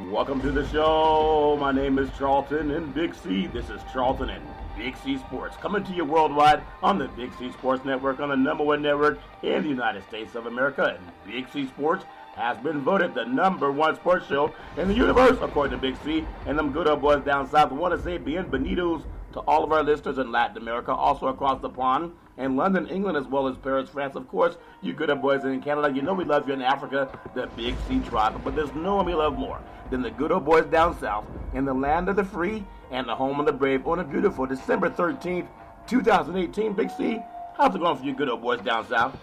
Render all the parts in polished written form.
Welcome to the show. My name is Charlton and Big C. This is Charlton and Big C Sports, coming to you worldwide on the Big C Sports Network, on the number one network in the United States of America. And Big C Sports has been voted the number one sports show in the universe, according to Big C. And them good old boys down south want to say bienvenidos to all of our listeners in Latin America, also across the pond, and London, England, as well as Paris, France. Of course, you good old boys in Canada, you know we love you in Africa, the Big C tribe. But there's no one we love more than the good old boys down south in the land of the free and the home of the brave on a beautiful December 13th, 2018. Big C, how's it going for you good old boys down south?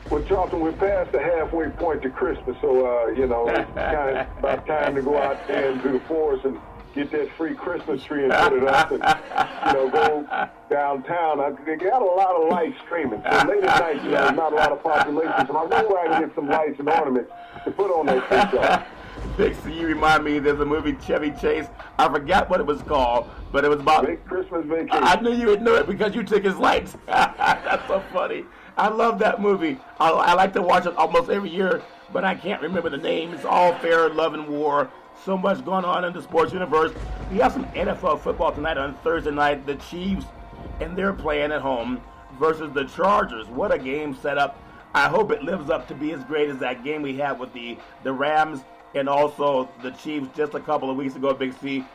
Well, Charlton, we're past the halfway point to Christmas, so, it's kind of about time to go out there into the forest and get that free Christmas tree and put it up and, go downtown. They got a lot of lights streaming. So late at night, there's not a lot of population, so I know where I can get some lights and ornaments to put on that tree, Charlton. Big C, you remind me, there's a movie, Chevy Chase. I forgot what it was called, but it was about... Big Christmas Vacation. I knew you would know it because you took his lights. That's so funny. I love that movie. I like to watch it almost every year, but I can't remember the name. It's all fair, love, and war. So much going on in the sports universe. We have some NFL football tonight on Thursday night. The Chiefs, and they're playing at home, versus the Chargers. What a game set up. I hope it lives up to be as great as that game we had with the Rams and also the Chiefs just a couple of weeks ago, Big C.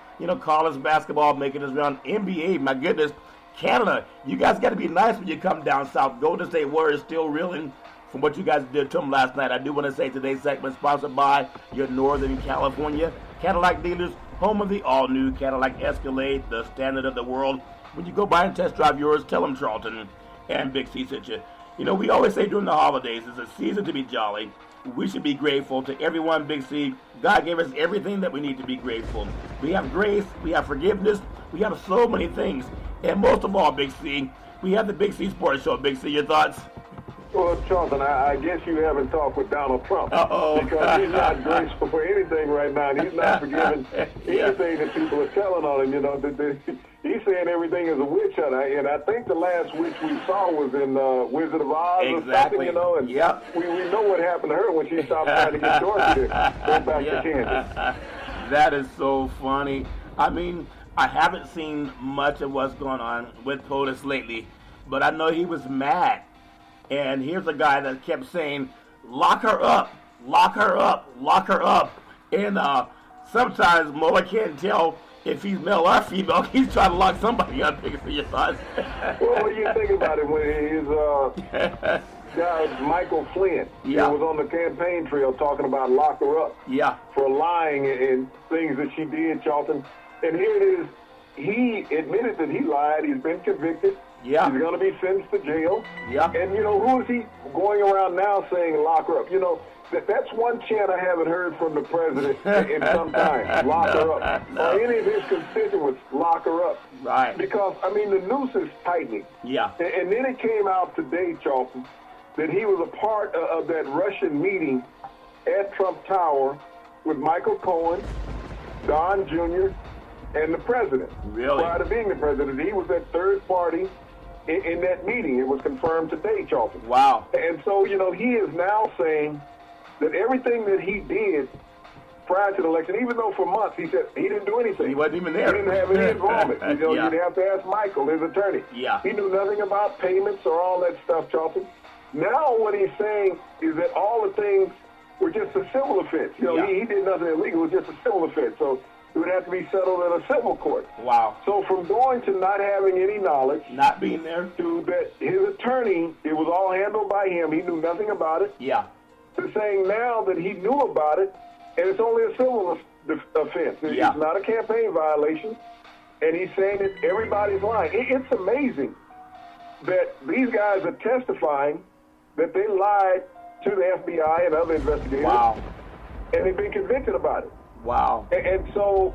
College basketball making its round. NBA, my goodness. Canada, you guys got to be nice when you come down south. Golden State Warriors still reeling from what you guys did to them last night. I do want to say today's segment sponsored by your Northern California Cadillac dealers, home of the all-new Cadillac Escalade, the standard of the world. When you go by and test drive yours, tell them Charlton and Big C sent you. We always say during the holidays, it's a season to be jolly. We should be grateful to everyone, Big C. God gave us everything that we need to be grateful. We have grace, we have forgiveness, we have so many things. And most of all, Big C, we have the Big C Sports Show. Big C, your thoughts? Well, Charlton, I guess you haven't talked with Donald Trump. Uh-oh. Because he's not graceful for anything right now. And he's not forgiving anything that people are telling on him. He's saying everything is a witch hunt. And I think the last witch we saw was in Wizard of Oz exactly. or something, And yep. we know what happened to her when she stopped trying to get Dorothy to go back to Kansas. That is so funny. I mean, I haven't seen much of what's going on with POTUS lately, but I know he was mad. And here's a guy that kept saying, lock her up, lock her up, lock her up. And sometimes Mueller can't tell if he's male or female. He's trying to lock somebody up. For your thoughts. Well, what do you think about it when his guy, Michael Flynn, was on the campaign trail talking about lock her up for lying and things that she did, Charlton? And here it is. He admitted that he lied. He's been convicted. Yeah. He's going to be sentenced to jail. Yeah. And, who is he going around now saying lock her up? That's one chant I haven't heard from the president in some time. Lock her up. No. Or any of his constituents, lock her up. Right. Because, the noose is tightening. Yeah. And then it came out today, Charlton, that he was a part of that Russian meeting at Trump Tower with Michael Cohen, Don Jr., and the president. Really? Prior to being the president, he was that third party in that meeting. It was confirmed today, Charlton. Wow. And so, he is now saying that everything that he did prior to the election, even though for months he said he didn't do anything. He wasn't even there. He didn't have any involvement. Yeah. You'd have to ask Michael, his attorney. Yeah. He knew nothing about payments or all that stuff, Charlton. Now what he's saying is that all the things were just a civil offense. He did nothing illegal. It was just a civil offense. So it would have to be settled in a civil court. Wow. So from going to not having any knowledge, not being there, to that his attorney, it was all handled by him. He knew nothing about it. Yeah. To saying now that he knew about it, and it's only a civil offense. Yeah. It's not a campaign violation. And he's saying that everybody's lying. It's amazing that these guys are testifying that they lied to the FBI and other investigators. Wow. And they've been convicted about it. Wow. And so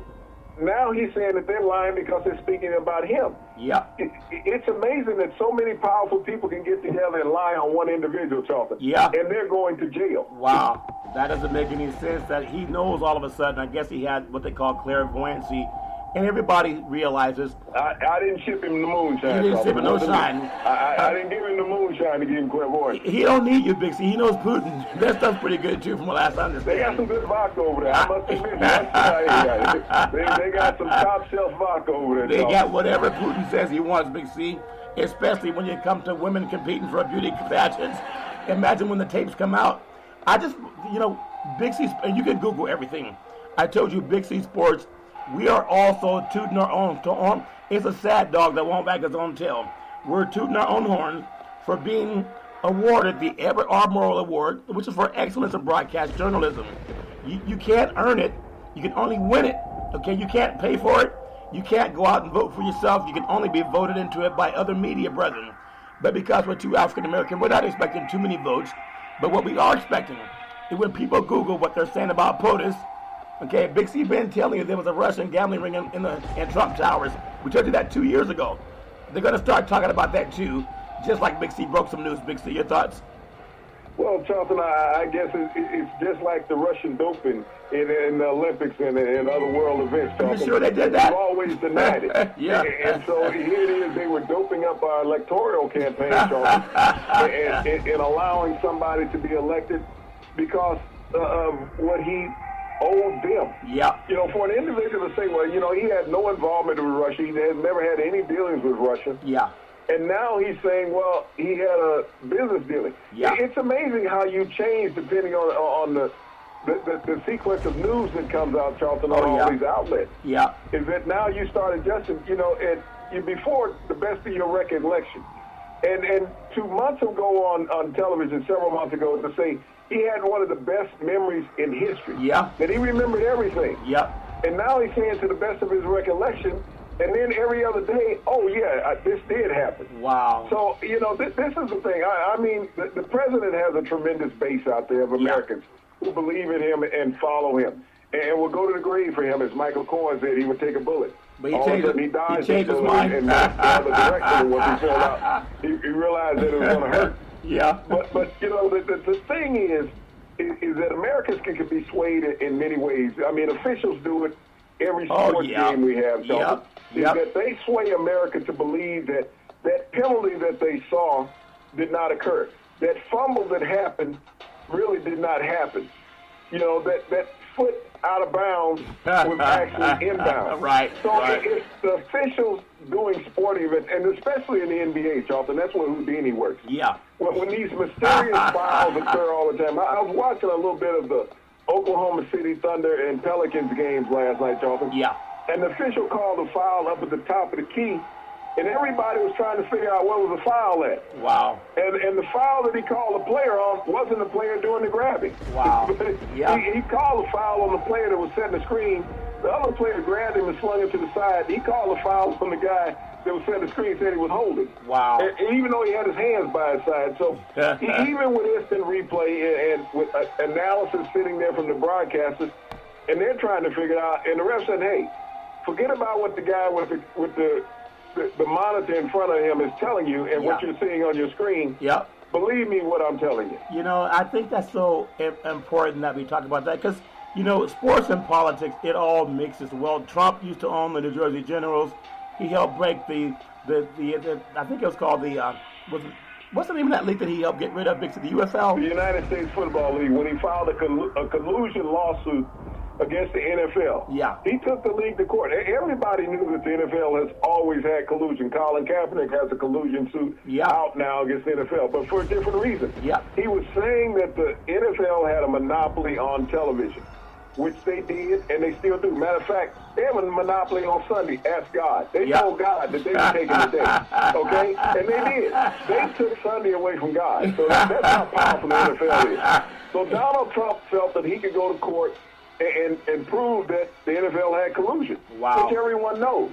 now he's saying that they're lying because they're speaking about him. Yeah. It's amazing that so many powerful people can get together and lie on one individual, Charlton. Yeah. And they're going to jail. Wow. That doesn't make any sense that he knows all of a sudden. I guess he had what they call clairvoyancy and everybody realizes. I didn't ship him the moonshine. You didn't ship him no shine. I didn't give him the moonshine to give him clairvoyance. He don't need you, Big C. He knows Putin. That stuff's pretty good too, from what last I understand. They got some good vodka over there. I must admit, they got some top shelf vodka over there. They got whatever Putin says he wants, Big C. Especially when you come to women competing for beauty pageants. Imagine when the tapes come out. I just, Big C, and you can Google everything. I told you, Big C Sports, we are also tooting our own horn. It's a sad dog that won't wag his own tail. We're tooting our own horn for being awarded the Everett R. Morrill Award, which is for excellence in broadcast journalism. You can't earn it. You can only win it. Okay, you can't pay for it. You can't go out and vote for yourself. You can only be voted into it by other media brethren. But because we're too African American, we're not expecting too many votes. But what we are expecting is when people Google what they're saying about POTUS. Okay, Big C been telling you there was a Russian gambling ring in Trump Towers. We told you that 2 years ago. They're going to start talking about that too, just like Big C broke some news. Big C, your thoughts? Well, Charlton, I guess it's just like the Russian doping in the Olympics and other world events, Charlton. You sure they did that? They've always denied it. Yeah. And so here it is, they were doping up our electoral campaign, Charlton, and allowing somebody to be elected because of what he owed them. Yeah. For an individual to say, well, he had no involvement with Russia, he has never had any dealings with Russia. Yeah. And now he's saying, well, he had a business dealing. Yeah. It's amazing how you change depending on the sequence of news that comes out, Charlton, on all these outlets. Yeah. Is that now you start adjusting, before the best of your recollection. And 2 months ago on television, several months ago, to say he had one of the best memories in history. Yeah. That he remembered everything. Yeah. And now he's saying to the best of his recollection, and then every other day, this did happen. Wow. So, this is the thing. I mean, the president has a tremendous base out there of Americans who believe in him and follow him. And will go to the grave for him, as Michael Cohen said, he would take a bullet. But he dies changed his mind. And went the other direction. Once he found out, he realized that it was going to hurt. Yeah. But the thing is that Americans can be swayed in many ways. I mean, officials do it every sports game we have, Charlton. Yep. That they sway America to believe that penalty that they saw did not occur. That fumble that happened really did not happen. That foot out of bounds was actually inbound. Right. So it's the officials doing sporting events, and especially in the NBA, Charlton, that's where Houdini works. Yeah. When these mysterious fouls occur all the time. I was watching a little bit of the Oklahoma City Thunder and Pelicans games last night, Charlton. Yeah. And the official called a foul up at the top of the key, and everybody was trying to figure out what was the foul at. Wow. And the foul that he called the player on wasn't the player doing the grabbing. Wow. Yeah. He called a foul on the player that was setting the screen. The other player grabbed him and slung him to the side. He called a foul on the guy that was setting the screen, said he was holding. Wow. And even though he had his hands by his side. So even with instant replay and with analysis sitting there from the broadcasters, and they're trying to figure it out, and the ref said, hey, forget about what the guy with the monitor in front of him is telling you and what you're seeing on your screen. Yep. Believe me what I'm telling you. I think that's so important that we talk about that because, sports and politics, it all mixes. Well, Trump used to own the New Jersey Generals. He helped break the I think it was called what's the name of that league that he helped get rid of, Big C, the UFL? The United States Football League, when he filed a collusion lawsuit against the NFL. Yeah. He took the league to court. Everybody knew that the NFL has always had collusion. Colin Kaepernick has a collusion suit out now against the NFL, but for a different reason. Yeah. He was saying that the NFL had a monopoly on television, which they did, and they still do. Matter of fact, they have a monopoly on Sunday. Ask God. They told God that they were taking the day. Okay? And they did. They took Sunday away from God. So that's how powerful the NFL is. So Donald Trump felt that he could go to court and prove that the NFL had collusion, which everyone knows.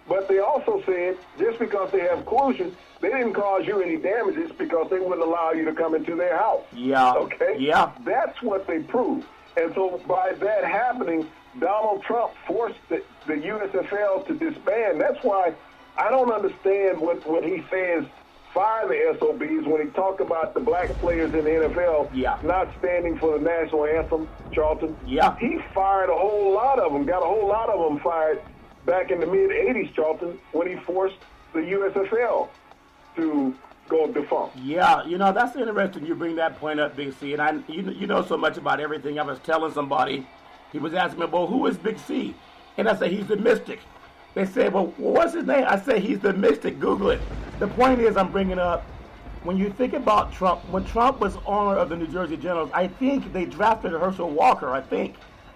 But they also said just because they have collusion, they didn't cause you any damages because they wouldn't allow you to come into their house. Yeah. Okay? Yeah. That's what they proved. And so by that happening, Donald Trump forced the USFL to disband. That's why I don't understand what he says, fire the SOBs, when he talked about the black players in the NFL not standing for the national anthem, Charlton. Yeah. He fired a whole lot of them, got a whole lot of them fired back in the mid-'80s, Charlton, when he forced the USFL to go defunct. Yeah, that's interesting you bring that point up, Big C. And you know so much about everything. I was telling somebody, he was asking me, well, who is Big C? And I said, he's the mystic. They said, well, what's his name? I said, he's the mystic. Google it. The point is I'm bringing up, when you think about Trump, when Trump was owner of the New Jersey Generals, I think they drafted Herschel Walker,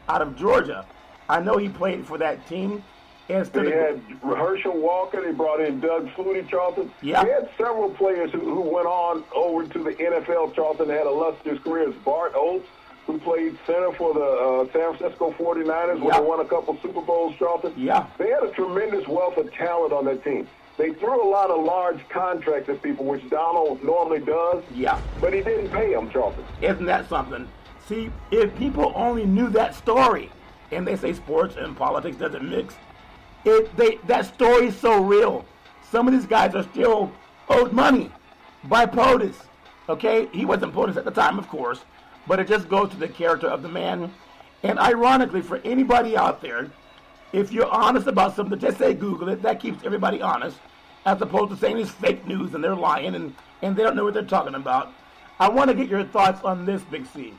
out of Georgia. I know he played for that team. They had Herschel Walker. They brought in Doug Flutie, Charlton. Yeah. They had several players who went on over to the NFL, Charlton. They had illustrious careers. Bart Oates, who played center for the San Francisco 49ers when they won a couple Super Bowls, Charlton. Yeah. They had a tremendous wealth of talent on that team. They threw a lot of large contracts at people, which Donald normally does. Yeah. But he didn't pay them, Charlton. Isn't that something? See, if people only knew that story, and they say sports and politics doesn't mix, that story is so real. Some of these guys are still owed money by POTUS. Okay? He wasn't POTUS at the time, of course, but it just goes to the character of the man. And ironically, for anybody out there, if you're honest about something, just say Google it. That keeps everybody honest, as opposed to saying it's fake news and they're lying and they don't know what they're talking about. I want to get your thoughts on this, Big C.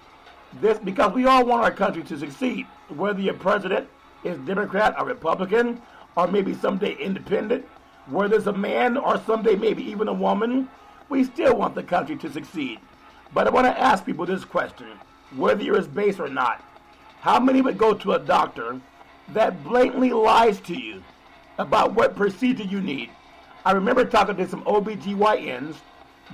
This, because we all want our country to succeed, whether your president is Democrat or Republican, or maybe someday independent, whether it's a man or someday maybe even a woman, we still want the country to succeed. But I want to ask people this question, whether you're as base or not. How many would go to a doctor that blatantly lies to you about what procedure you need? I remember talking to some OBGYNs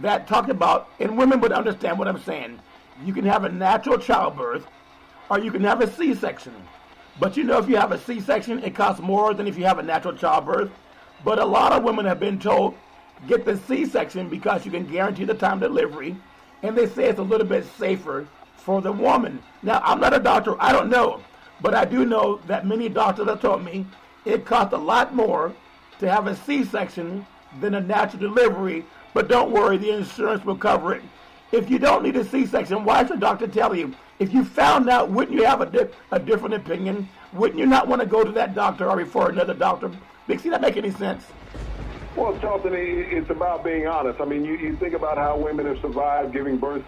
that talked about, and women would understand what I'm saying, you can have a natural childbirth or you can have a C-section. But if you have a C-section, it costs more than if you have a natural childbirth. But a lot of women have been told, get the C-section because you can guarantee the time of delivery. And they say it's a little bit safer for the woman. Now, I'm not a doctor. I don't know. But I do know that many doctors have told me it costs a lot more to have a C-section than a natural delivery. But don't worry, the insurance will cover it. If you don't need a C-section, why should a doctor tell you? If you found out, wouldn't you have a different opinion? Wouldn't you not want to go to that doctor or refer another doctor? Big C, that make any sense? Well, Charlton, it's about being honest. I mean, you think about how women have survived giving birth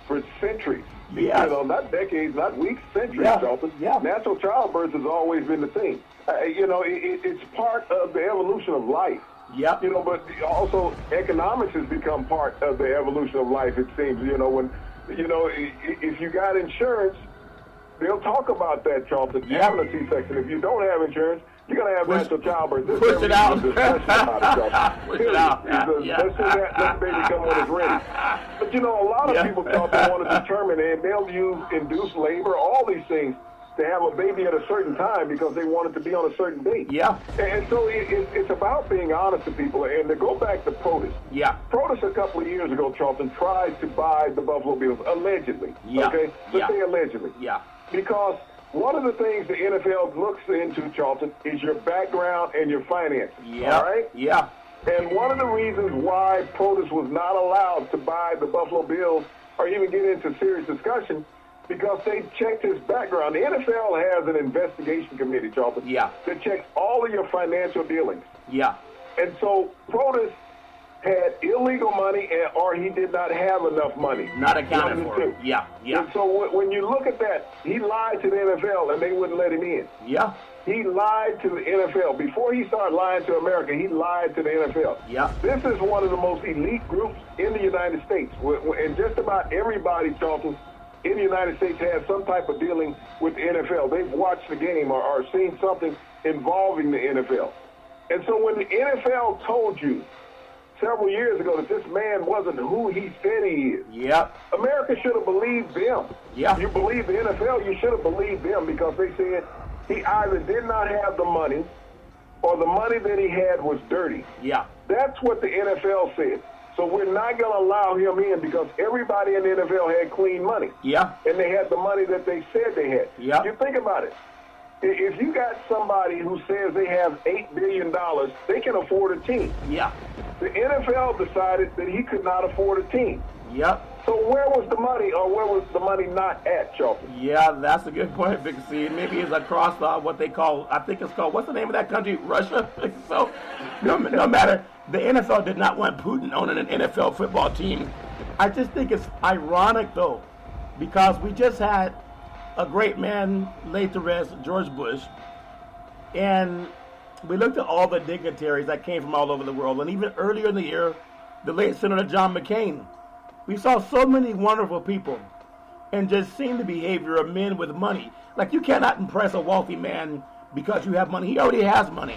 for centuries. Yes. Not decades, not weeks, centuries, Charlton. Yeah. Natural childbirth has always been the thing. It's part of the evolution of life. Yep. But also economics has become part of the evolution of life, it seems. If you got insurance, they'll talk about that, Charlton, having a C-section. If you don't have insurance, you're going to have natural childbirth. Push it out. Push it out. Let's see that baby come when it's ready. But, a lot of people, Charlton, want to determine, and they'll use induced labor, all these things, to have a baby at a certain time because they want it to be on a certain date. Yeah. And so it's about being honest to people. And to go back to POTUS. Yeah. POTUS a couple of years ago, Charlton, tried to buy the Buffalo Bills, allegedly. Yeah. Okay? Let's say allegedly. Yeah. Because one of the things the NFL looks into, Charlton, is your background and your finances. Yeah. All right? Yeah. And one of the reasons why POTUS was not allowed to buy the Buffalo Bills or even get into serious discussion, because they checked his background. The NFL has an investigation committee, Charlton, that checks all of your financial dealings. Yeah. And so POTUS had illegal money or he did not have enough money. Not accounted for. Yeah. And so when you look at that, he lied to the NFL and they wouldn't let him in. Yeah. He lied to the NFL. Before he started lying to America, he lied to the NFL. Yeah. This is one of the most elite groups in the United States. And just about everybody, Charlton, in the United States has some type of dealing with the NFL. They've watched the game or seen something involving the NFL. And so when the NFL told you several years ago that this man wasn't who he said he is, America should have believed them. Yeah. You believe the NFL, you should have believed them because they said he either did not have the money or the money that he had was dirty. Yeah. That's what the NFL said. So we're not going to allow him in because everybody in the NFL had clean money. Yeah. And they had the money that they said they had. Yeah. You think about it. If you got somebody who says they have $8 billion, they can afford a team. Yeah. The NFL decided that he could not afford a team. Yep. So where was the money, or where was the money not at, Charlton? Yeah, that's a good point, Big C. Maybe it's across what they call, I think it's called, what's the name of that country? Russia? So, no matter, the NFL did not want Putin owning an NFL football team. I just think it's ironic, though, because we just had a great man laid to rest, George Bush, and we looked at all the dignitaries that came from all over the world, and even earlier in the year, the late Senator John McCain. We saw so many wonderful people, and just seen the behavior of men with money. Like, you cannot impress a wealthy man because you have money. He already has money.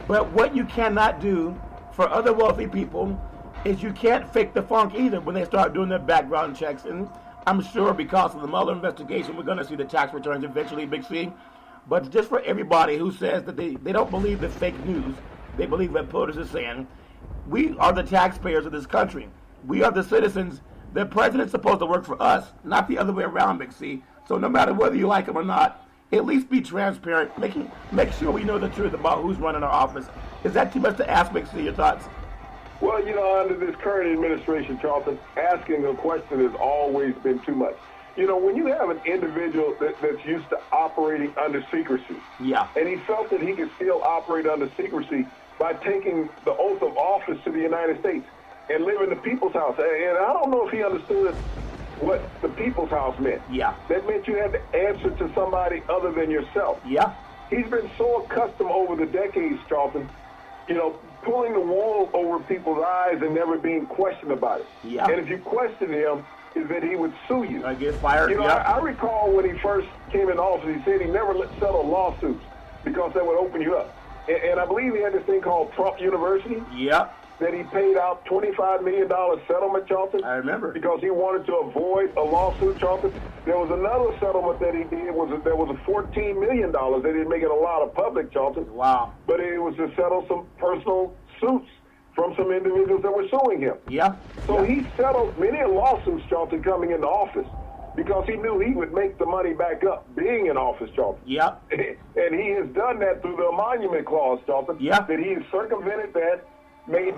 But what you cannot do for other wealthy people is you can't fake the funk either when they start doing their background checks. And I'm sure because of the Mueller investigation, we're going to see the tax returns eventually, Big C. But just for everybody who says that they don't believe the fake news, they believe what POTUS is saying, we are the taxpayers of this country. We are the citizens. The president's supposed to work for us, not the other way around, Big C. So no matter whether you like him or not, at least be transparent. Make sure we know the truth about who's running our office. Is that too much to ask, Big C? Your thoughts? Well, under this current administration, Charlton, asking a question has always been too much. When you have an individual that's used to operating under secrecy, yeah, and he felt that he could still operate under secrecy by taking the oath of office to the United States and live in the people's house. And I don't know if he understood what the people's house meant. Yeah. That meant you had to answer to somebody other than yourself. Yeah. He's been so accustomed over the decades, Charlton, pulling the wool over people's eyes and never being questioned about it. Yeah. And if you question him, is that he would sue you. I get fired. I recall when he first came in office, he said he never settled lawsuits because that would open you up. And I believe he had this thing called Trump University. Yep. That he paid out $25 million settlement, Charlton. I remember. Because he wanted to avoid a lawsuit, Charlton. There was another settlement that he did. There was a $14 million. They didn't make it a lot of public, Charlton. Wow. But it was to settle some personal suits from some individuals that were suing him. Yeah. So he settled many lawsuits, Charlton, coming into office because he knew he would make the money back up being in office, Charlton. Yeah. And he has done that through the emolument clause, Charlton. Yeah. That he has circumvented that, made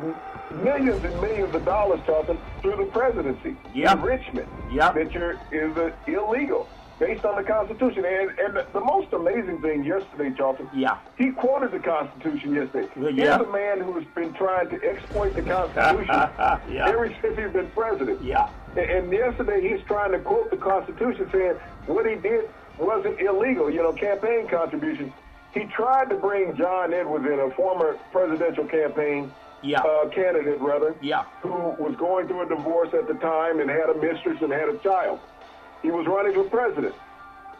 millions and millions of dollars, Charlton, through the presidency. Yeah. Enrichment. Yeah. That is illegal based on the Constitution. And the most amazing thing yesterday, Charlton, yeah, he quoted the Constitution yesterday. Yeah. Here's a man who has been trying to exploit the Constitution yeah. ever since he's been president. Yeah. And yesterday he's trying to quote the Constitution saying what he did wasn't illegal, campaign contribution. He tried to bring John Edwards in, a former presidential campaign candidate, who was going through a divorce at the time and had a mistress and had a child. He was running for president.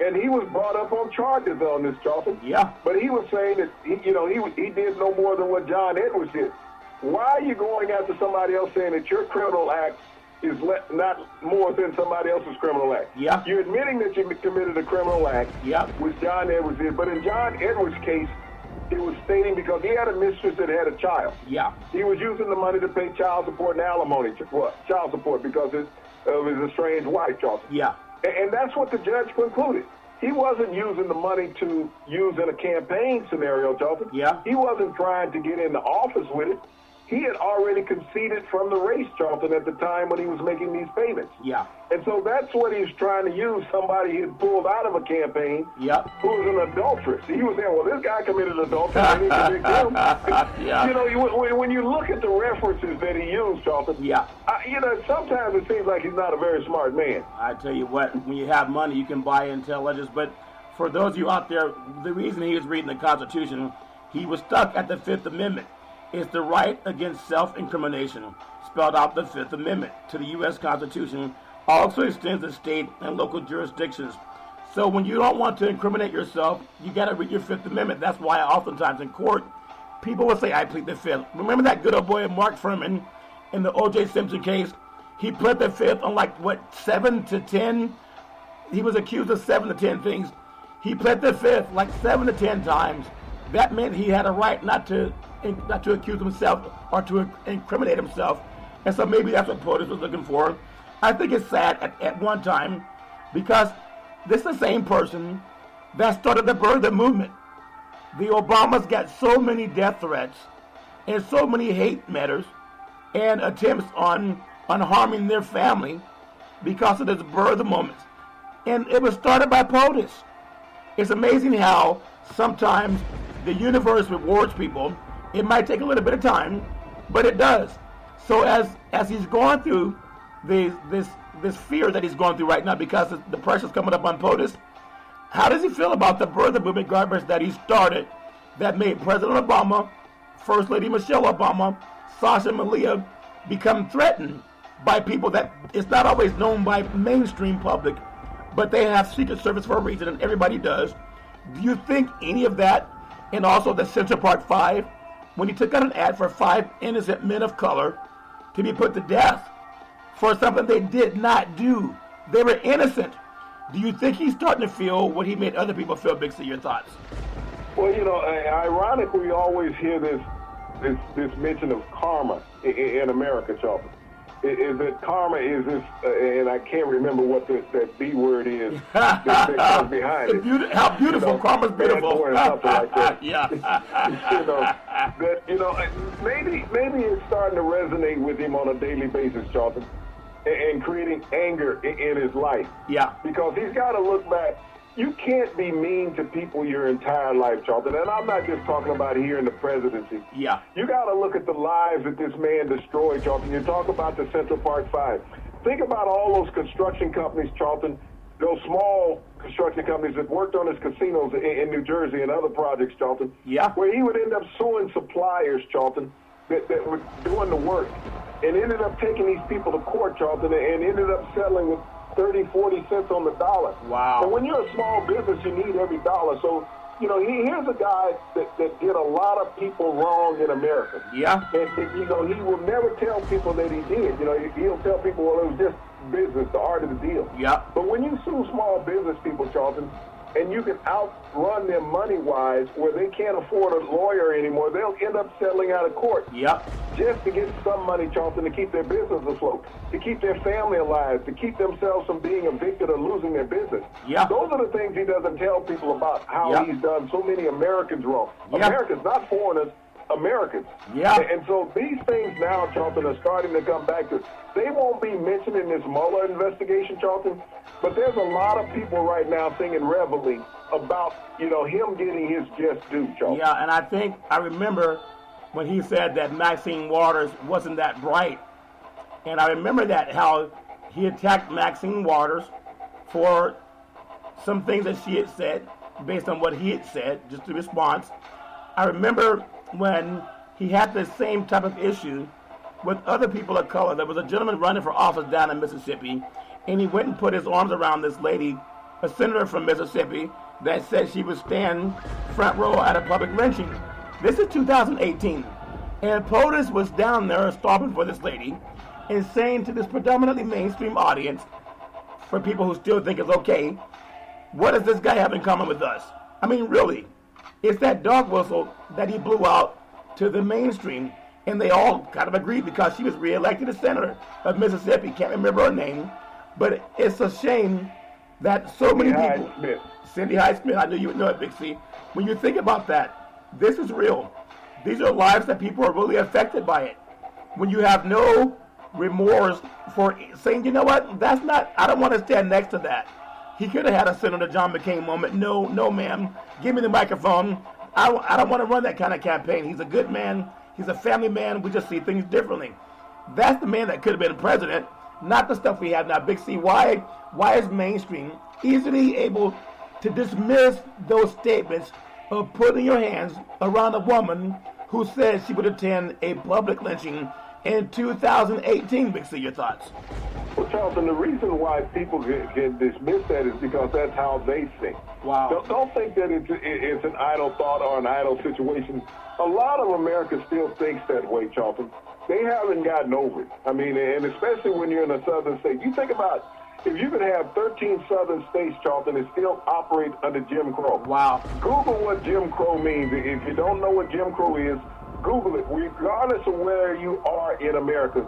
And he was brought up on charges on this, Charlton. Yeah. But he was saying that, he did no more than what John Edwards did. Why are you going after somebody else saying that your criminal act is not more than somebody else's criminal act? Yeah. You're admitting that you committed a criminal act, which John Edwards did. But in John Edwards' case, it was stating because he had a mistress that had a child. Yeah. He was using the money to pay child support and alimony, child support because of his estranged wife, Charlton. Yeah. And that's what the judge concluded. He wasn't using the money to use in a campaign scenario, Charlton. Yeah. He wasn't trying to get into office with it. He had already conceded from the race, Charlton, at the time when he was making these payments. Yeah. And so that's what he's trying to use, somebody he had pulled out of a campaign who was an adulteress. He was saying, well, this guy committed adultery, I need to convict him. Yeah. When you look at the references that he used, Charlton, sometimes it seems like he's not a very smart man. I tell you what, when you have money, you can buy intelligence. But for those of you out there, the reason he was reading the Constitution, he was stuck at the Fifth Amendment. It's the right against self-incrimination, spelled out the Fifth Amendment to the U.S. Constitution, also extends to state and local jurisdictions. So when you don't want to incriminate yourself, you got to read your Fifth Amendment. That's why oftentimes in court, people will say, I plead the Fifth. Remember that good old boy Mark Furman in the O.J. Simpson case? He pled the Fifth on 7 to 10? He was accused of 7 to 10 things. He pled the Fifth 7 to 10 times. That meant he had a right not to accuse himself or to incriminate himself. And so maybe that's what POTUS was looking for. I think it's sad at one time because this is the same person that started the birther movement. The Obamas got so many death threats and so many hate matters and attempts on on harming their family because of this birth moment. And it was started by POTUS. It's amazing how sometimes the universe rewards people. It might take a little bit of time, but it does. So as he's going through this fear that he's going through right now because the pressure's coming up on POTUS, how does he feel about the birther movement garbage that he started that made President Obama, First Lady Michelle Obama, Sasha Malia become threatened by people that it's not always known by mainstream public, but they have Secret Service for a reason, and everybody does. Do you think any of that, and also the Central Park 5, when he took out an ad for 5 innocent men of color to be put to death for something they did not do? They were innocent. Do you think he's starting to feel what he made other people feel? Big C, your thoughts? Well, ironically, we always hear this mention of karma in America, Charles. Is that karma is this, and I can't remember what that B word is that comes behind it. How beautiful, karma's beautiful. Or something like that. Yeah. Maybe it's starting to resonate with him on a daily basis, Charlton, and creating anger in his life. Yeah. Because he's got to look back. You can't be mean to people your entire life, Charlton. And I'm not just talking about here in the presidency. Yeah. You got to look at the lives that this man destroyed, Charlton. You talk about the Central Park 5. Think about all those construction companies, Charlton, those small construction companies that worked on his casinos in New Jersey and other projects, Charlton. Yeah. Where he would end up suing suppliers, Charlton, that were doing the work. And ended up taking these people to court, Charlton, and ended up settling with 30, 40 cents on the dollar. Wow. And when you're a small business, you need every dollar. So, here's a guy that did a lot of people wrong in America. Yeah. And he will never tell people that he did. He'll tell people, well, it was just business, the art of the deal. Yeah. But when you sue small business people, Charlton, and you can outrun them money-wise where they can't afford a lawyer anymore, they'll end up settling out of court. Yep. Just to get some money, Charlton, to keep their business afloat, to keep their family alive, to keep themselves from being evicted or losing their business. Yeah. Those are the things he doesn't tell people about, how he's done so many Americans wrong. Yeah. Americans, not foreigners, Americans. Yeah. And so these things now, Charlton, are starting to come back to. They won't be mentioned in this Mueller investigation, Charlton, but there's a lot of people right now singing reveille about, him getting his just due, Charlton. Yeah, and I remember when he said that Maxine Waters wasn't that bright. And I remember that, how he attacked Maxine Waters for some things that she had said, based on what he had said, just a response. I remember when he had the same type of issue with other people of color. There was a gentleman running for office down in Mississippi, and he went and put his arms around this lady, a senator from Mississippi, that said she would stand front row at a public lynching. This is 2018, and POTUS was down there stopping for this lady and saying to this predominantly mainstream audience, for people who still think it's okay, what does this guy have in common with us? I mean, really, it's that dog whistle that he blew out to the mainstream, and they all kind of agreed because she was reelected as senator of Mississippi. Can't remember her name, but it's a shame that so many people... Cindy Hyde-Smith, I knew you would know it, Big C. When you think about that, this is real. These are lives that people are really affected by it. When you have no remorse for saying, you know what, that's not, I don't want to stand next to that. He could have had a Senator John McCain moment. No, ma'am, give me the microphone. I don't want to run that kind of campaign. He's a good man. He's a family man. We just see things differently. That's the man that could have been president, not the stuff we have now. Big C, why is mainstream easily able to dismiss those statements of putting your hands around a woman who said she would attend a public lynching in 2018? Big C, your thoughts? Well, Charlton, the reason why people get dismiss that is because that's how they think. Wow. Don't think that it's an idle thought or an idle situation. A lot of America still thinks that way, Charlton. They haven't gotten over it. I mean, and especially when you're in a southern state. You think about if you could have 13 southern states, Charlton, and still operate under Jim Crow. Wow. Google what Jim Crow means. If you don't know what Jim Crow is, Google it. Regardless of where you are in America,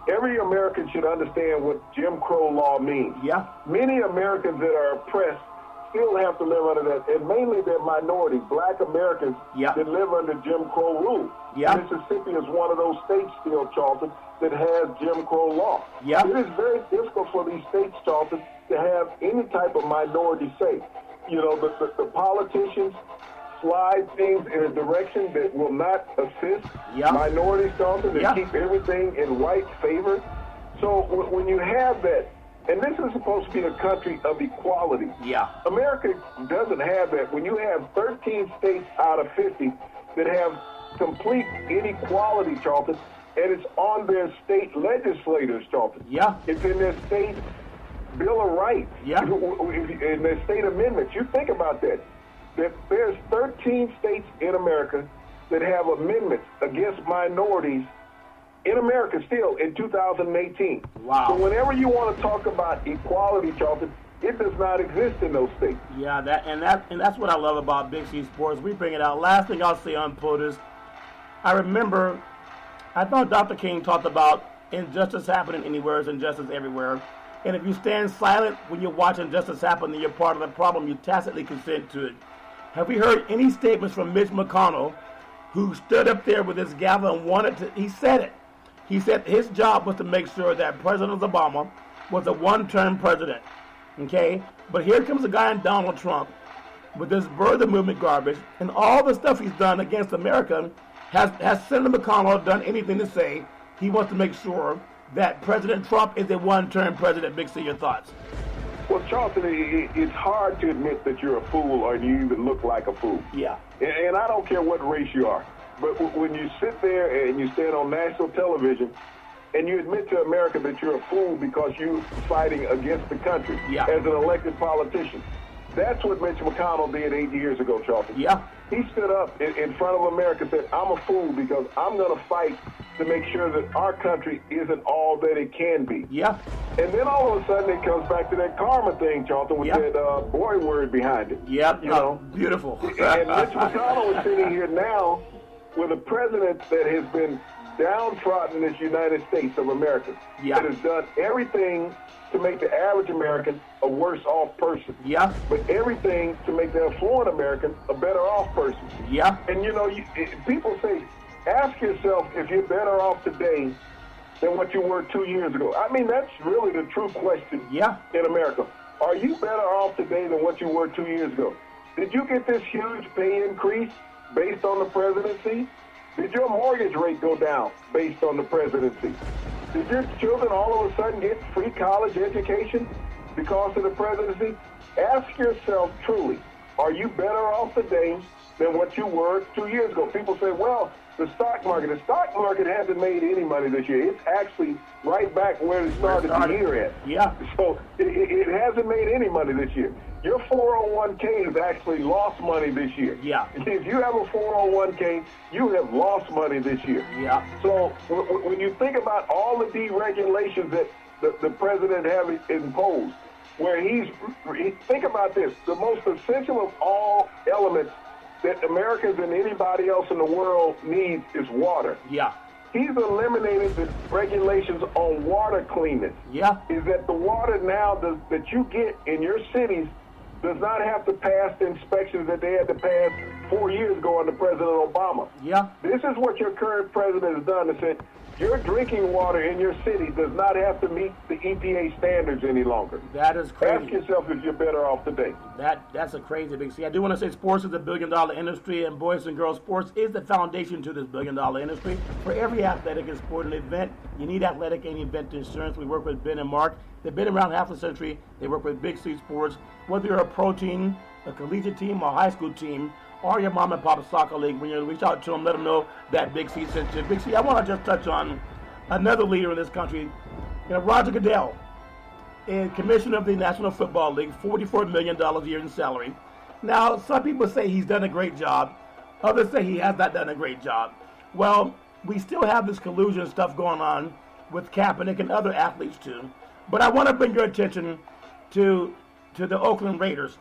every American should understand what Jim Crow law means. Yeah. Many Americans that are oppressed still have to live under that, and mainly they're minorities, black Americans that live under Jim Crow rule. Mississippi is one of those states still, Charlton, that has Jim Crow law. It is very difficult for these states, Charlton, to have any type of minority say. You know, the politicians slide things in a direction that will not assist minorities, Charlton, that keep everything in white favor. So when you have that, and this is supposed to be a country of equality. America doesn't have that. When you have 13 states out of 50 that have complete inequality, Charlton, and it's on their state legislators, Charlton. It's in their state Bill of Rights. In their state amendments. You think about that. There's 13 states in America that have amendments against minorities in America still in 2018. So whenever you want to talk about equality, Charlton, it does not exist in those states. And that's what I love about Big C Sports. We bring it out. Last thing I'll say on POTUS, I remember, I thought Dr. King talked about injustice happening anywhere is injustice everywhere. And if you stand silent when you're watching injustice happen and you're part of the problem, you tacitly consent to it. Have we heard any statements from Mitch McConnell, who stood up there with his gavel and wanted to, he said it. He said his job was to make sure that President Obama was a one-term president. Okay? But here comes a guy in Donald Trump with this birther movement garbage, and all the stuff he's done against America. Has Senator McConnell done anything to say he wants to make sure that President Trump is a one-term president? Big C, your thoughts? Well, Charlton, it's hard to admit that you're a fool or you even look like a fool. And I don't care what race you are. But when you sit there and you stand on national television and you admit to America that you're a fool because you're fighting against the country as an elected politician, that's what Mitch McConnell did 8 years ago, Charlton. He stood up in front of America and said, I'm a fool because I'm going to fight to make sure that our country isn't all that it can be. And then all of a sudden it comes back to that karma thing, Charlton, with that boy word behind it. You know? Beautiful. And Mitch McConnell is sitting here now with a president that has been downtrodden in this United States of America, that has done everything to make the average American a worse off person. But everything to make the affluent American a better off person. And you know, people say, ask yourself if you're better off today than what you were 2 years ago. I mean, that's really the true question in America. Are you better off today than what you were 2 years ago? Did you get this huge pay increase based on the presidency? Did your mortgage rate go down based on the presidency? Did your children all of a sudden get free college education because of the presidency? Ask yourself truly, are you better off today than what you were 2 years ago? People say, well, the stock market hasn't made any money this year. It's actually right back where it started the year at. So it hasn't made any money this year. Your 401k has actually lost money this year. If you have a 401k, you have lost money this year. So when you think about all the deregulations that the president has imposed, where think about this, the most essential of all elements that Americans and anybody else in the world needs is water. He's eliminated the regulations on water cleanness. Is that the water now that you get in your cities does not have to pass the inspections that they had to pass 4 years ago under President Obama. This is what your current president has done. It said, your drinking water in your city does not have to meet the EPA standards any longer. That is crazy. Ask yourself if you're better off today. That's a crazy Big C. I do want to say sports is a billion-dollar industry, and boys and girls sports is the foundation to this billion-dollar industry. For every athletic and sporting event, you need athletic and event insurance. We work with Ben and Mark. They've been around half a century. They work with Big C Sports. Whether you're a pro team, a collegiate team, or a high school team, or your mom and pop soccer league, when you reach out to them, let them know that Big C sent you. Big C, I want to just touch on another leader in this country. You know, Roger Goodell is commissioner of the National Football League, $44 million a year in salary. Now, some people say he's done a great job. Others say he has not done a great job. Well, we still have this collusion stuff going on with Kaepernick and other athletes too. But I want to bring your attention to the Oakland Raiders.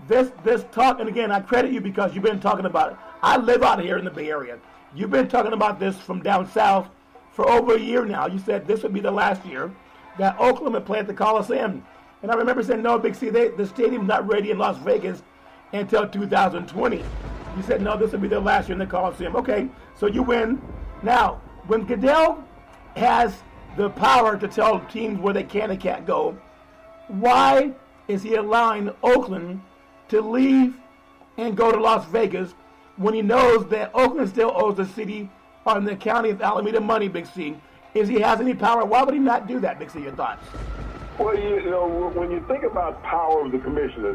This talk, and again, I credit you because you've been talking about it. I live out here in the Bay Area. You've been talking about this from down south for over a year now. You said this would be the last year that Oakland would play at the Coliseum. And I remember saying, no, Big C, the stadium's not ready in Las Vegas until 2020. He said, no, this will be their last year in the Coliseum. Okay, so you win. Now, when Goodell has the power to tell teams where they can and can't go, why is he allowing Oakland to leave and go to Las Vegas when he knows that Oakland still owes the city or the county of Alameda money, Big C? If he has any power, why would he not do that, Big C? Your thoughts? Well, when you think about power of the commissioner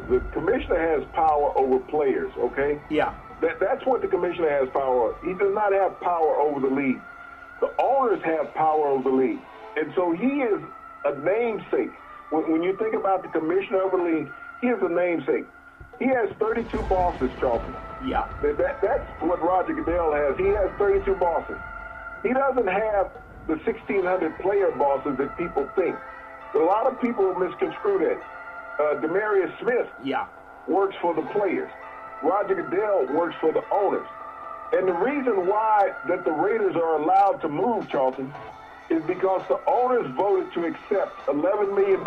has power over players, okay? Yeah. That's what the commissioner has power over. He does not have power over the league. The owners have power over the league. And so he is a namesake. When you think about the commissioner of the league, he is a namesake. He has 32 bosses, Charlton. Yeah. That's what Roger Goodell has. He has 32 bosses. He doesn't have the 1,600 player bosses that people think. A lot of people misconstrue that. Demarius Smith works for the players. Roger Goodell works for the owners. And the reason why that the Raiders are allowed to move, Charlton, is because the owners voted to accept $11 million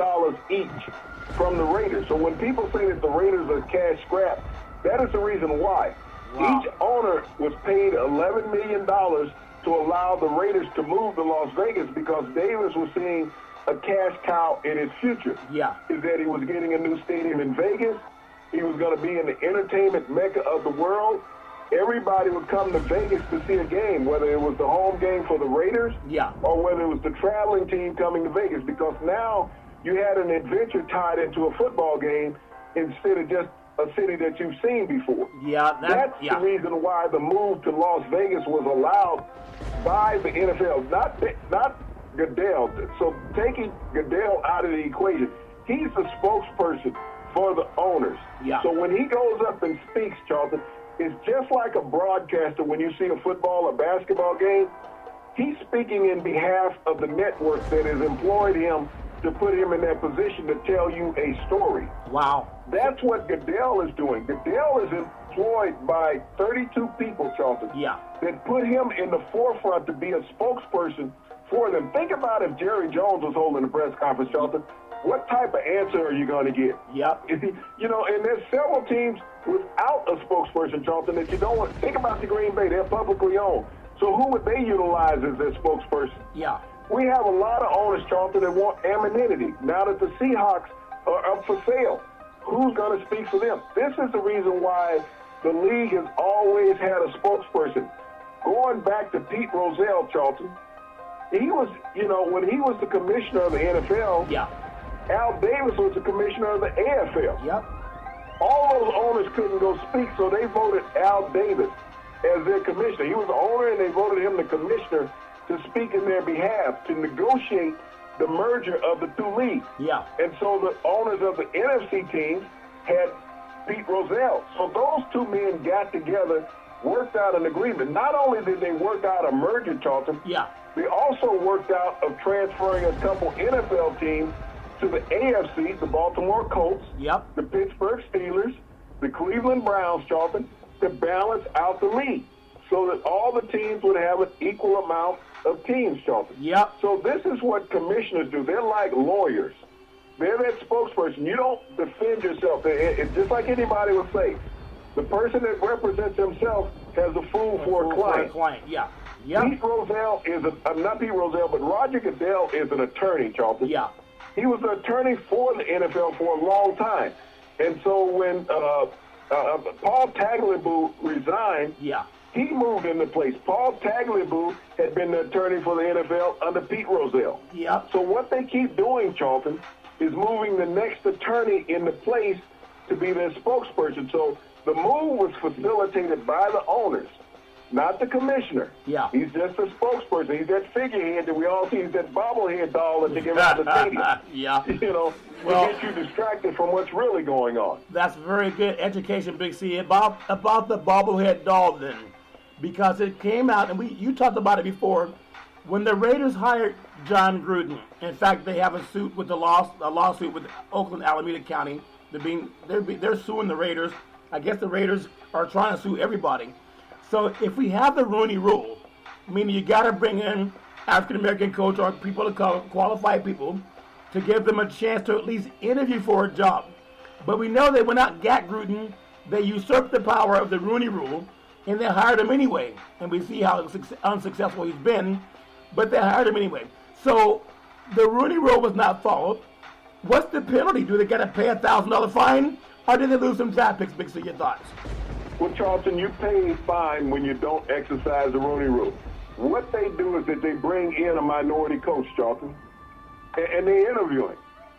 each from the Raiders. So when people say that the Raiders are cash scrap, that is the reason why. Wow. Each owner was paid $11 million to allow the Raiders to move to Las Vegas because Davis was seeing a cash cow in his future. Yeah. Is that he was getting a new stadium in Vegas. He was going to be in the entertainment mecca of the world. Everybody would come to Vegas to see a game, whether it was the home game for the Raiders or whether it was the traveling team coming to Vegas, because now you had an adventure tied into a football game instead of just a city that you've seen before. That's the reason why the move to Las Vegas was allowed by the NFL, not Goodell. So taking Goodell out of the equation, he's the spokesperson for the owners. So when he goes up and speaks, Charlton, it's just like a broadcaster when you see a football or basketball game. He's speaking in behalf of the network that has employed him to put him in that position to tell you a story. Wow. That's what Goodell is doing. Goodell is employed by 32 people, Charlton, that put him in the forefront to be a spokesperson for them. Think about if Jerry Jones was holding a press conference, Charlton. What type of answer are you going to get? And there's several teams without a spokesperson, Charlton, that you don't want. Think about the Green Bay. They're publicly owned. So who would they utilize as their spokesperson? We have a lot of owners, Charlton, that want anonymity. Now that the Seahawks are up for sale, who's going to speak for them? This is the reason why the league has always had a spokesperson. Going back to Pete Rozelle, Charlton, he was, when he was the commissioner of the NFL, Al Davis was the commissioner of the AFL. All those owners couldn't go speak, so they voted Al Davis as their commissioner. He was the owner, and they voted him the commissioner to speak in their behalf, to negotiate the merger of the two leagues. And so the owners of the NFC teams had Pete Rozelle. So those two men got together, worked out an agreement. Not only did they work out a merger, Charlton, they also worked out of transferring a couple NFL teams to the AFC, the Baltimore Colts, the Pittsburgh Steelers, the Cleveland Browns, Charlton, to balance out the league so that all the teams would have an equal amount of teams, Charlton. So this is what commissioners do. They're like lawyers. They're that spokesperson. You don't defend yourself. It's just like anybody would say. The person that represents himself has a fool for a client. Pete Rozelle is not Pete Rozelle, but Roger Goodell is an attorney, Charlton. He was an attorney for the NFL for a long time. And so when Paul Tagliabue resigned, he moved into place. Paul Tagliabue had been the attorney for the NFL under Pete Rozelle. So what they keep doing, Charlton, is moving the next attorney into place to be their spokesperson. So the move was facilitated by the owners, not the commissioner. He's just a spokesperson. He's that figurehead that we all see. He's that bobblehead doll that they give out the stadium. To get you distracted from what's really going on. That's very good education, Big C, about the bobblehead doll then. Because it came out, and you talked about it before, when the Raiders hired John Gruden. In fact, they have a lawsuit with Oakland Alameda County. They're suing the Raiders. I guess the Raiders are trying to sue everybody. So if we have the Rooney Rule, meaning you got to bring in African-American coach or people of color, qualified people, to give them a chance to at least interview for a job. But we know they went out and got Gruden. They usurped the power of the Rooney Rule, and they hired him anyway. And we see how unsuccessful he's been, but they hired him anyway. So the Rooney Rule was not followed. What's the penalty? Do they got to pay a $1,000 fine, or did they lose some draft picks? Big C, your thoughts? Well, Charlton, you pay a fine when you don't exercise the Rooney Rule. What they do is that they bring in a minority coach, Charlton, and they interview him.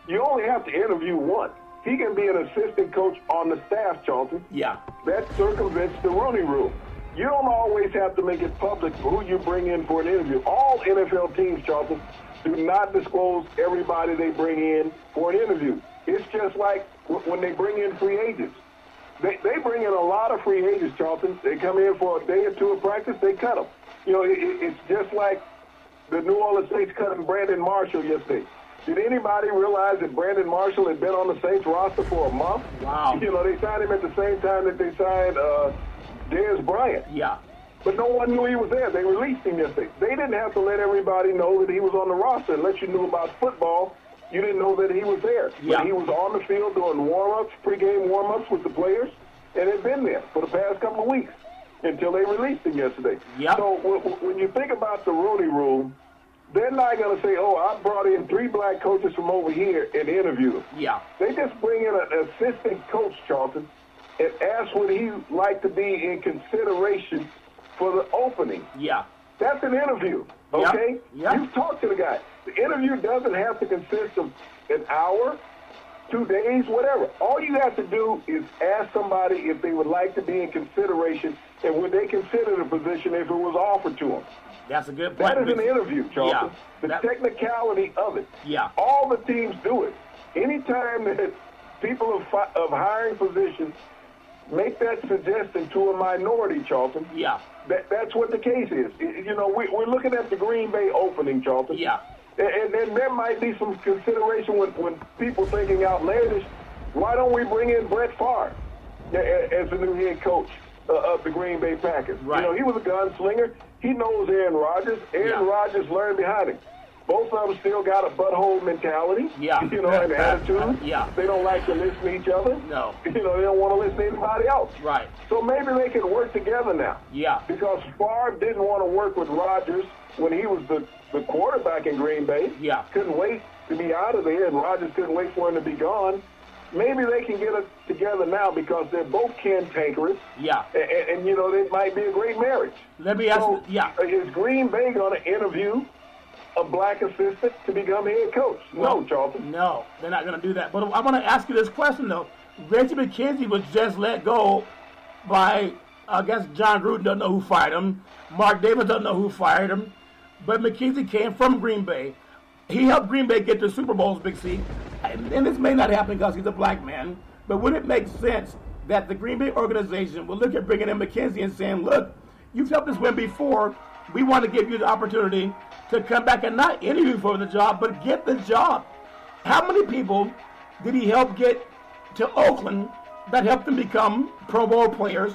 You only have to interview one. He can be an assistant coach on the staff, Charlton. Yeah. That circumvents the Rooney Rule. You don't always have to make it public who you bring in for an interview. All NFL teams, Charlton, do not disclose everybody they bring in for an interview. It's just like when they bring in free agents. They bring in a lot of free agents, Charlton. They come in for a day or two of practice, they cut them. You know, it's just like the New Orleans Saints cutting Brandon Marshall yesterday. Did anybody realize that Brandon Marshall had been on the Saints roster for a month? Wow. You know, they signed him at the same time that they signed Dez Bryant. Yeah. But no one knew he was there. They released him yesterday. They didn't have to let everybody know that he was on the roster. Unless you knew about football, you didn't know that he was there. Yeah. But he was on the field doing warm-ups, pregame warm-ups with the players, and had been there for the past couple of weeks until they released him yesterday. Yep. So when you think about the Rooney Rule, they're not going to say, oh, I brought in 3 black coaches from over here and interviewed them. Yeah. They just bring in an assistant coach, Charlton, and ask would he like to be in consideration for the opening. Yeah. That's an interview, okay? Yep. You talk to the guy. The interview doesn't have to consist of an hour, 2 days, whatever. All you have to do is ask somebody if they would like to be in consideration and would they consider the position if it was offered to them. That's a good point. That is an interview, Charlton. Yeah. The technicality of it. Yeah. All the teams do it. Anytime that people of hiring positions make that suggestion to a minority, Charlton, Yeah. that's what the case is. You know, we're looking at the Green Bay opening, Charlton. Yeah. And then there might be some consideration when people thinking outlandish, why don't we bring in Brett Favre as the new head coach of the Green Bay Packers? Right. You know, he was a gunslinger. He knows Aaron Rodgers. Aaron Rodgers learned behind him. Both of them still got a butthole mentality, Yeah. you know, and attitude. Yeah. They don't like to listen to each other. No. You know, they don't want to listen to anybody else. Right. So maybe they can work together now. Yeah. Because Favre didn't want to work with Rodgers when he was the quarterback in Green Bay. Yeah. Couldn't wait to be out of there, and Rodgers couldn't wait for him to be gone. Maybe they can get it together now because they're both cantankerous. Yeah. And you know, it might be a great marriage. Let me ask So, yeah. Is Green Bay going to interview a black assistant to become head coach? No, Charlton. No, they're not going to do that. But I want to ask you this question, though. Reggie McKenzie was just let go by, I guess John Gruden doesn't know who fired him. Mark Davis doesn't know who fired him. But McKenzie came from Green Bay. He helped Green Bay get to Super Bowls, Big C. And this may not happen because he's a black man, but would it make sense that the Green Bay organization would look at bringing in McKenzie and saying, look, you've helped us win before. We want to give you the opportunity to come back and not interview for the job, but get the job. How many people did he help get to Oakland that helped them become Pro Bowl players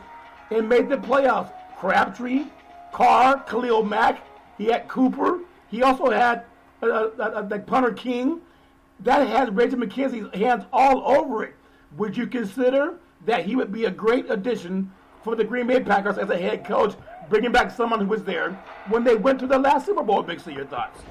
and made the playoffs? Crabtree, Carr, Khalil Mack. He had Cooper. He also had the punter King. That has Reggie McKenzie's hands all over it. Would you consider that he would be a great addition for the Green Bay Packers as a head coach, bringing back someone who was there when they went to the last Super Bowl? Big C, your thoughts?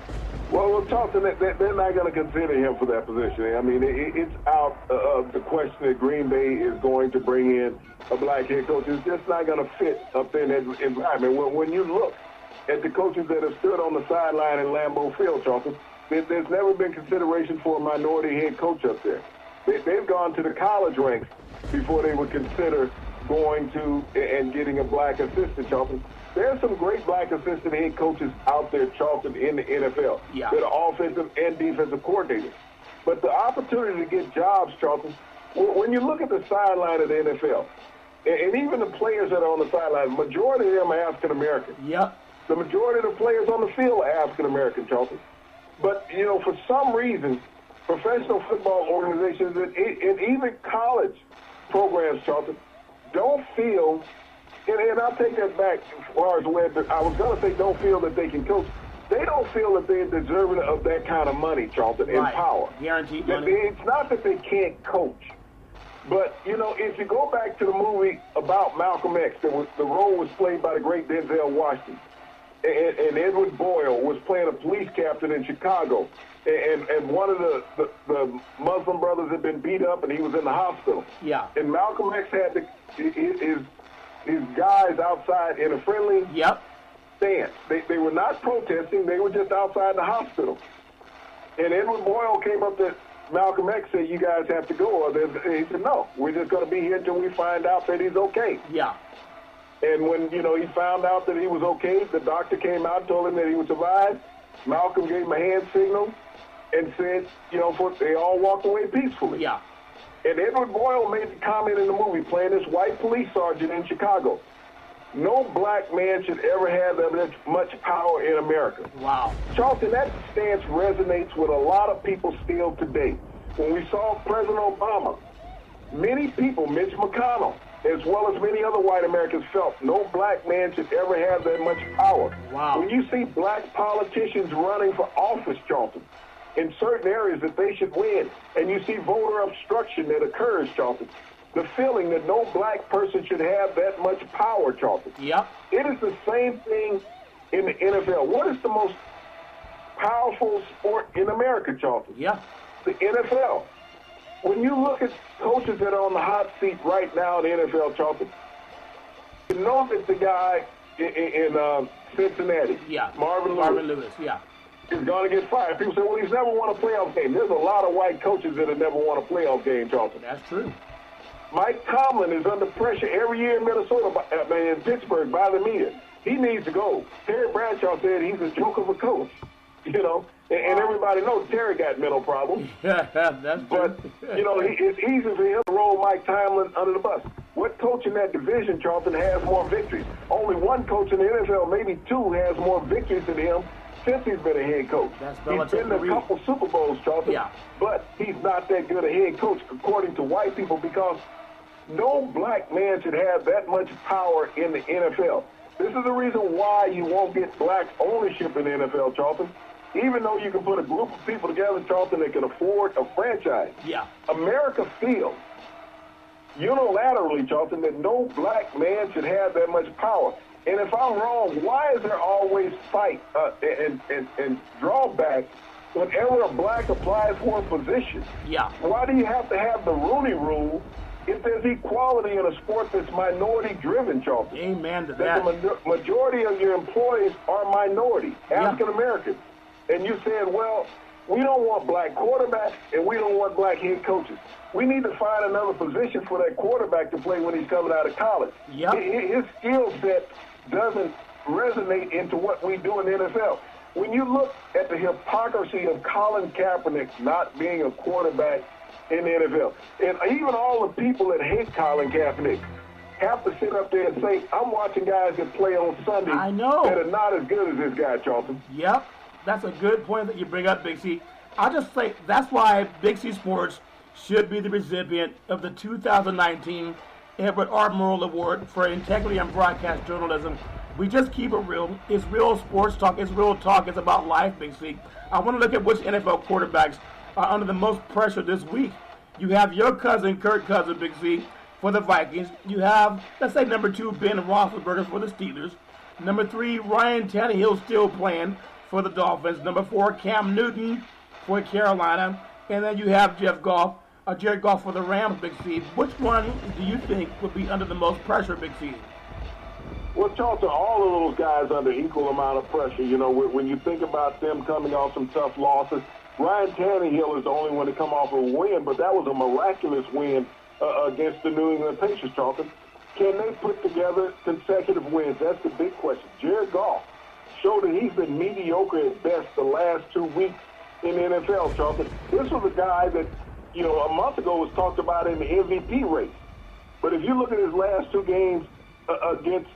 Well, Charlton, they're not going to consider him for that position. I mean, it's out of the question that Green Bay is going to bring in a black head coach. It's just not going to fit up in that environment. When you look at the coaches that have stood on the sideline in Lambeau Field, Charlton, there's never been consideration for a minority head coach up there. They've gone to the college ranks before they would consider going to and getting a black assistant, Charlton. There's some great black assistant head coaches out there, Charlton, in the NFL. Yeah. That are offensive and defensive coordinators. But the opportunity to get jobs, Charlton, when you look at the sideline of the NFL, and even the players that are on the sideline, majority of them are African-American. Yep. The majority of the players on the field are African-American, Charlton. But, you know, for some reason, professional football organizations and even college programs, Charlton, don't feel, and I'll take that back as far as where I was going to say don't feel that they can coach. they don't feel that they're deserving of that kind of money, Charlton, and power. Guaranteed money. It's not that they can't coach. But, you know, if you go back to the movie about Malcolm X, the role was played by the great Denzel Washington. And Edward Boyle was playing a police captain in Chicago. And one of the Muslim brothers had been beat up, and he was in the hospital. Yeah. And Malcolm X had his guys outside in a friendly stance. They were not protesting. They were just outside the hospital. And Edward Boyle came up to Malcolm X, said, "You guys have to go." Or he said, "No, we're just going to be here until we find out that he's okay." Yeah. And when, you know, he found out that he was okay, the doctor came out and told him that he would survive. Malcolm gave him a hand signal and said, you know, they all walked away peacefully. Yeah. And Edward Boyle made the comment in the movie, playing this white police sergeant in Chicago. No black man should ever have that much power in America. Wow. Charlton, that stance resonates with a lot of people still today. When we saw President Obama, many people, Mitch McConnell, as well as many other white Americans, felt no black man should ever have that much power. Wow. When you see black politicians running for office, Charlton, in certain areas that they should win, and you see voter obstruction that occurs, Charlton, the feeling that no black person should have that much power, Charlton. Yep. It is the same thing in the NFL. What is the most powerful sport in America, Charlton? Yeah. The NFL. When you look at coaches that are on the hot seat right now in the NFL, Charlton, you know that the guy in Cincinnati, Marvin Lewis, is going to get fired. People say, well, he's never won a playoff game. There's a lot of white coaches that have never won a playoff game, Charlton. That's true. Mike Tomlin is under pressure every year in Minnesota, in Pittsburgh, by the media. He needs to go. Terry Bradshaw said he's a joke of a coach, you know. And everybody knows Terry got mental problems. Yeah, that's but, you know, it's easy for him to roll Mike Tomlin under the bus. What coach in that division, Charlton, has more victories? Only one coach in the NFL, maybe two, has more victories than him since he's been a head coach. He's been to a couple Super Bowls, Charlton, but he's not that good a head coach, according to white people, because no black man should have that much power in the NFL. This is the reason why you won't get black ownership in the NFL, Charlton. Even though you can put a group of people together, Charlton, that can afford a franchise. Yeah. America feels unilaterally, Charlton, that no black man should have that much power. And if I'm wrong, why is there always fight and drawback whenever a black applies for a position? Yeah. Why do you have to have the Rooney Rule if there's equality in a sport that's minority-driven, Charlton? Amen to that. The majority of your employees are minority, African-Americans. And you said, well, we don't want black quarterbacks and we don't want black head coaches. We need to find another position for that quarterback to play when he's coming out of college. Yep. His skill set doesn't resonate into what we do in the NFL. When you look at the hypocrisy of Colin Kaepernick not being a quarterback in the NFL, and even all the people that hate Colin Kaepernick have to sit up there and say, I'm watching guys that play on Sunday that are not as good as this guy, Charlton. Yep. That's a good point that you bring up, Big C. I'll just say that's why Big C Sports should be the recipient of the 2019 Edward R. Murrow Award for Integrity in Broadcast Journalism. We just keep it real. It's real sports talk. It's real talk. It's about life, Big C. I want to look at which NFL quarterbacks are under the most pressure this week. You have your cousin, Kirk Cousins, Big C, for the Vikings. You have, let's say, number 2, Ben Roethlisberger for the Steelers. Number 3, Ryan Tannehill still playing for the Dolphins. Number 4, Cam Newton for Carolina. And then you have Jared Goff for the Rams, Big C. Which one do you think would be under the most pressure, Big C? Well, Charlton, all of those guys under equal amount of pressure. You know, when you think about them coming off some tough losses, Ryan Tannehill is the only one to come off a win, but that was a miraculous win against the New England Patriots, Charlton. Can they put together consecutive wins? That's the big question. Jared Goff showed that he's been mediocre at best the last 2 weeks in the NFL, Charlton. This was a guy that, you know, a month ago was talked about in the MVP race. But if you look at his last 2 games against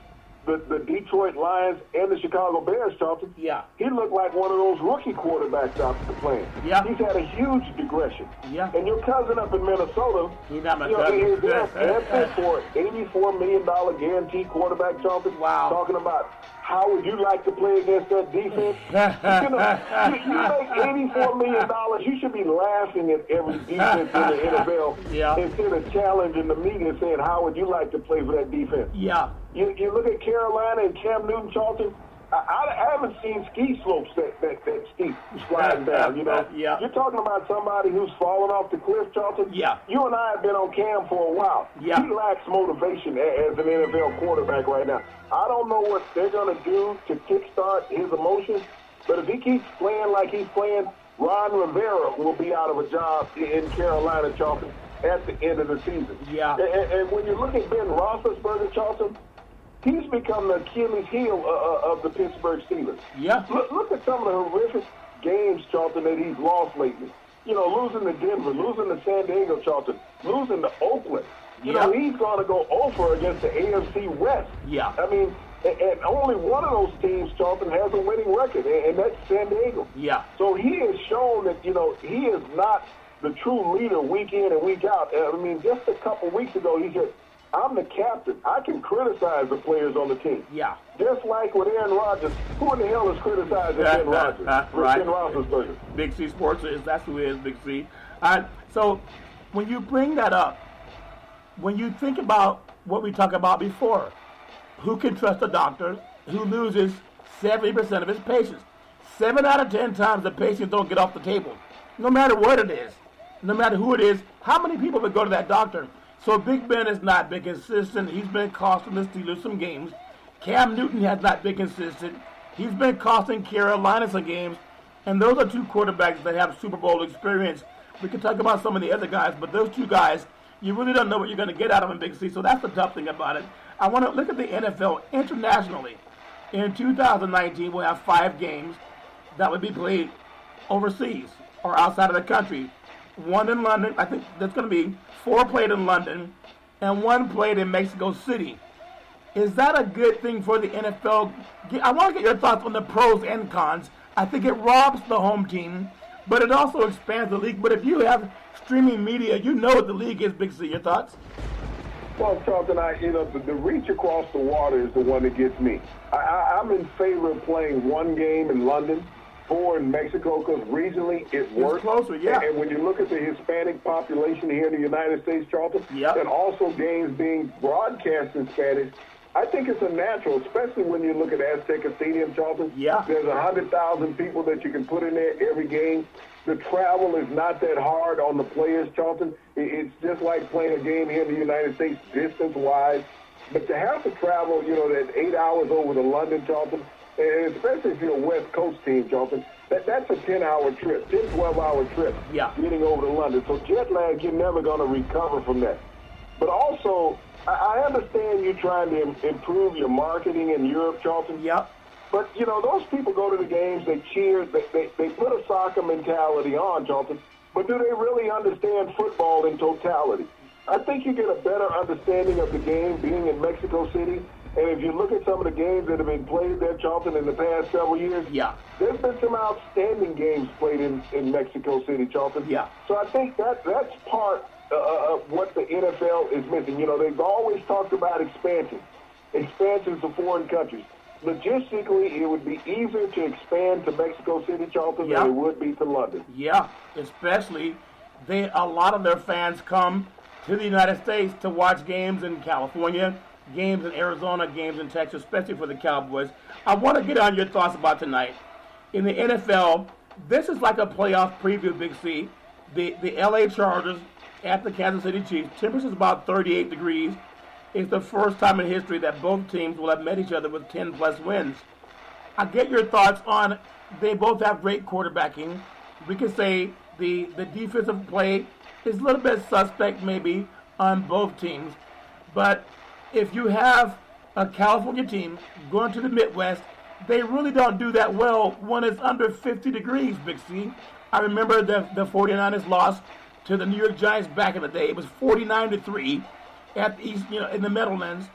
the Detroit Lions and the Chicago Bears, Charlton, Yeah. he looked like one of those rookie quarterbacks out there playing. Yeah. He's had a huge digression. Yeah. And your cousin up in Minnesota, He's not my you know, cousin. is there asking for $84 million guaranteed quarterback, Charlton? Wow. Talking about how would you like to play against that defense? You make $84 million, you should be laughing at every defense in the NFL Yeah. instead of challenging the media saying, how would you like to play for that defense? Yeah. You look at Carolina and Cam Newton, Charlton, I haven't seen ski slopes that steep sliding down, you know. Yeah. You're talking about somebody who's fallen off the cliff, Charlton. Yeah. You and I have been on Cam for a while. Yeah. He lacks motivation as an NFL quarterback right now. I don't know what they're going to do to kickstart his emotions, but if he keeps playing like he's playing, Ron Rivera will be out of a job in Carolina, Charlton, at the end of the season. Yeah. And when you look at Ben Roethlisberger, Charlton, he's become the Achilles heel of the Pittsburgh Steelers. Yeah. Look at some of the horrific games, Charlton, that he's lost lately. You know, losing to Denver, losing to San Diego, Charlton, losing to Oakland. You know, he's going to go over against the AFC West. Yeah. I mean, and only one of those teams, Charlton, has a winning record, and that's San Diego. Yeah. So he has shown that, you know, he is not the true leader week in and week out. I mean, just a couple weeks ago, he said, I'm the captain. I can criticize the players on the team. Yeah. Just like with Aaron Rodgers. Who in the hell is criticizing Ben Rodgers? Right. Ben Roethlisberger. Big C Sports that's who is Big C. So when you bring that up, when you think about what we talked about before, who can trust a doctor who loses 70% of his patients? 7 out of 10 times the patients don't get off the table, no matter what it is, no matter who it is. How many people would go to that doctor? So Big Ben has not been consistent. He's been costing the Steelers some games. Cam Newton has not been consistent. He's been costing Carolina some games. And those are two quarterbacks that have Super Bowl experience. We can talk about some of the other guys, but those two guys, you really don't know what you're going to get out of them, Big C. So that's the tough thing about it. I want to look at the NFL internationally. In 2019, we'll have 5 games that would be played overseas or outside of the country. 1 in London. I think that's going to be 4 played in London and 1 played in Mexico City. Is that a good thing for the NFL? I want to get your thoughts on the pros and cons. I think it robs the home team, but it also expands the league. But if you have streaming media, you know what the league is, Big C. Your thoughts? Well, Charlton, the reach across the water is the one that gets me. I'm in favor of playing 1 game in London, 4 in Mexico, because regionally it works. It's closer, yeah. And when you look at the Hispanic population here in the United States, Charlton, Yep. and also games being broadcast in Spanish, I think it's a natural, especially when you look at Azteca Stadium, Charlton. Yeah. There's 100,000 people that you can put in there every game. The travel is not that hard on the players, Charlton. It's just like playing a game here in the United States distance-wise. But to have to travel, that 8 hours over to London, Charlton, and especially if you're a West Coast team, Charlton, that's a 10-hour trip, 10, 12-hour trip, Yeah. getting over to London. So jet lag, you're never going to recover from that. But also, I understand you trying to improve your marketing in Europe, Charlton. Yep. But, those people go to the games, they cheer, they put a soccer mentality on, Charlton, but do they really understand football in totality? I think you get a better understanding of the game being in Mexico City, and if you look at some of the games that have been played there, Charlton, in the past several years, Yeah. there's been some outstanding games played in Mexico City, Charlton. Yeah. So I think that's part of what the NFL is missing. They've always talked about expansion to foreign countries. Logistically, it would be easier to expand to Mexico City, Charlton, Yeah. than it would be to London. Yeah, especially a lot of their fans come to the United States to watch games in California, games in Arizona, games in Texas, especially for the Cowboys. I want to get on your thoughts about tonight. In the NFL, this is like a playoff preview, Big C. The LA Chargers at the Kansas City Chiefs. Temperature is about 38 degrees. It's the first time in history that both teams will have met each other with 10-plus wins. I get your thoughts on they both have great quarterbacking. We could say the defensive play is a little bit suspect maybe on both teams. But if you have a California team going to the Midwest, they really don't do that well when it's under 50 degrees, Big C. I remember the 49ers lost to the New York Giants back in the day. It was 49-3 at the East, in the Meadowlands.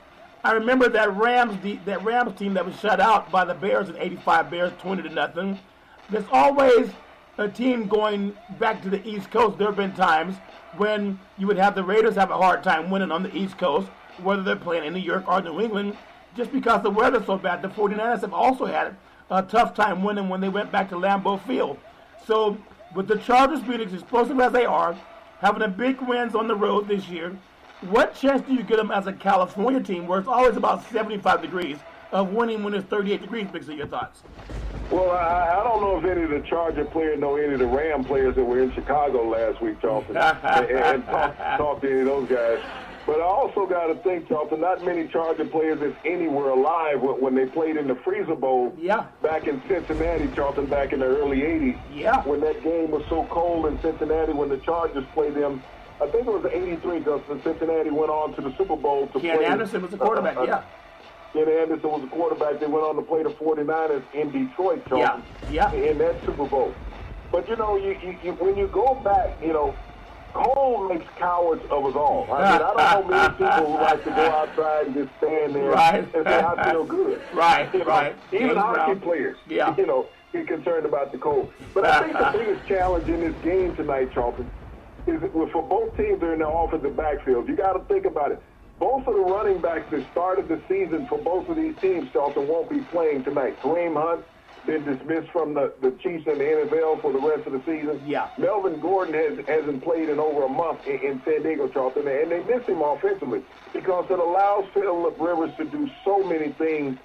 I remember that Rams team that was shut out by the Bears in '85. Bears 20-0. There's always a team going back to the East Coast. There have been times when you would have the Raiders have a hard time winning on the East Coast, whether they're playing in New York or New England, just because the weather's so bad. The 49ers have also had a tough time winning when they went back to Lambeau Field. So with the Chargers being as explosive as they are, having a big wins on the road this year, what chance do you get them as a California team where it's always about 75 degrees of winning when it's 38 degrees? Big C, your thoughts? Well, I don't know if any of the Charger players know any of the Ram players that were in Chicago last week, Charlton, and talk to any of those guys. But I also got to think, Charlton, not many Charger players, if any, were alive when they played in the Freezer Bowl back in Cincinnati, Charlton, back in the early 80s. Yeah. When that game was so cold in Cincinnati when the Chargers played them. I think it was 83 because Cincinnati went on to the Super Bowl to Ken play. Anderson was the quarterback, Ken Anderson was the quarterback. They went on to play the 49ers in Detroit, Charlton, in that Super Bowl. But, you know, you when you go back, you know, cold makes cowards of us all. I mean, I don't know many people who like to go outside and just stand there and say, I feel good. Even hockey players, you know, get concerned about the cold. But I think the biggest challenge in this game tonight, Charlton, is that for both teams that are in the offensive backfield, you got to think about it. Both of the running backs that started the season for both of these teams, Charlton, won't be playing tonight. Kareem Hunt been dismissed from the Chiefs and the NFL for the rest of the season. Melvin Gordon hasn't played in over a month in San Diego, Charlton, and they miss him offensively because it allows Phillip Rivers to do so many things,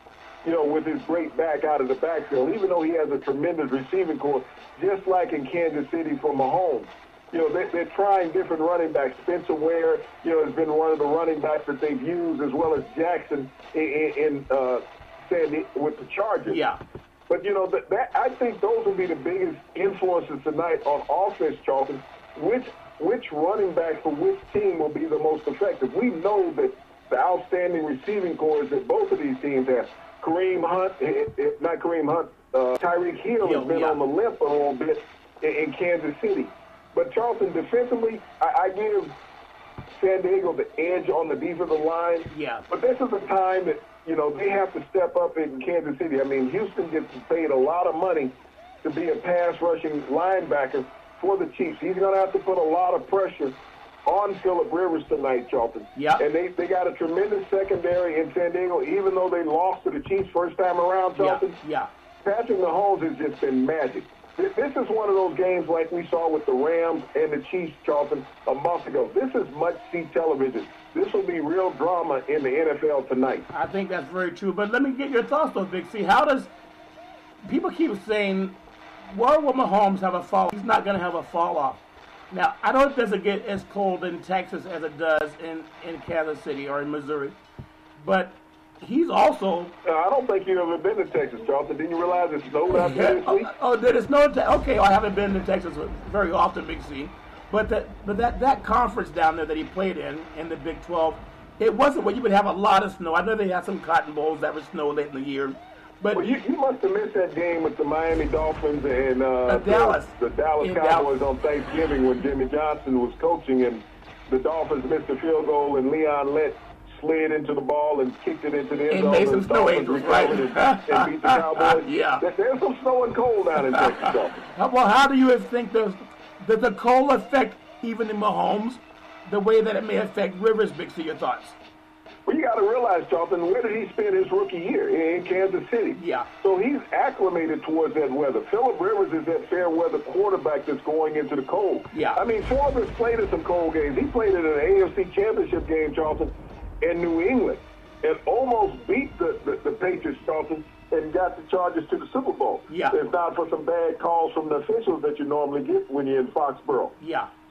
you know, with his great back out of the backfield, even though he has a tremendous receiving corps, just like in Kansas City for Mahomes. You know, they're trying different running backs. Spencer Ware, you know, has been one of the running backs that they've used, as well as Jackson in Sandy with the Chargers. But, you know, I think those will be the biggest influences tonight on offense, Charlton. Which running back for which team will be the most effective? We know that the outstanding receiving corps that both of these teams have. Tyreek Hill has been on the limp a little bit in Kansas City. But, Charlton, defensively, I give San Diego the edge on the defensive line. But this is a time that, you know, they have to step up in Kansas City. I mean, Houston gets paid a lot of money to be a pass-rushing linebacker for the Chiefs. He's going to have to put a lot of pressure on Phillip Rivers tonight, Charlton. And they got a tremendous secondary in San Diego, even though they lost to the Chiefs first time around, Charlton. Patrick Mahomes has just been magic. This is one of those games like we saw with the Rams and the Chiefs, Charlton, a month ago. This is must-see television. This will be real drama in the NFL tonight. I think that's very true. But let me get your thoughts, though, Big C. How does people keep saying, well, will Mahomes have a fall? He's not going to have a fall-off. Now, I don't think it doesn't get as cold in Texas as it does in Kansas City or in Missouri. But he's also... I don't think you've ever been to Texas, Charlton. Didn't you realize it snowed out there this week? Did it snow? Okay, I haven't been to Texas very often, Big C. But that conference down there that he played in the Big 12, it wasn't where you would have a lot of snow. I know they had some cotton bowls that were snow late in the year. But well, you must have missed that game with the Miami Dolphins and Dallas. The Dallas Cowboys on Thanksgiving when Jimmy Johnson was coaching and the Dolphins missed a field goal and Leon Lett slid into the ball and kicked it into the end zone. And made some snow angels, right? And beat the Cowboys. There's some snow and cold down in Texas. Well, how do you think does the cold affect even in Mahomes the way that it may affect Rivers? Big C, your thoughts? Well, you got to realize, Charlton, where did he spend his rookie year? In Kansas City. So he's acclimated towards that weather. Phillip Rivers is that fair weather quarterback that's going into the cold. I mean, Forbes played in some cold games. He played in an AFC Championship game, Charlton, in New England, and almost beat the Patriots, Charlton, and got the Chargers to the Super Bowl. If not for some bad calls from the officials that you normally get when you're in Foxborough.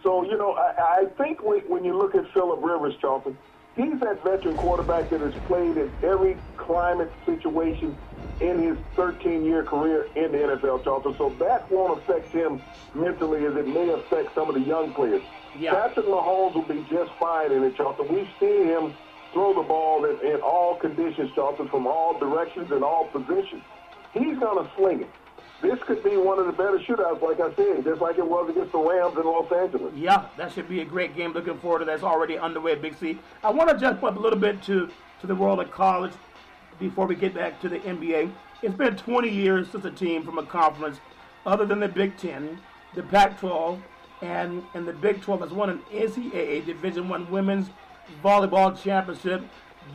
So, you know, I think when you look at Phillip Rivers, Charlton, he's that veteran quarterback that has played in every climate situation in his 13-year career in the NFL, Charlton. So that won't affect him mentally as it may affect some of the young players. Patrick Mahomes will be just fine in it, Charlton. We've seen him throw the ball in all conditions, Charlton, from all directions and all positions. He's going to sling it. this could be one of the better shootouts, like I said, just like it was against the Rams in Los Angeles. Yeah, that should be a great game. Looking forward to that. That's already underway at Big C. I want to jump up a little bit to the world of college before we get back to the NBA. It's been 20 years since a team from a conference other than the Big Ten, the Pac-12, and the Big 12 has won an NCAA Division I women's volleyball championship.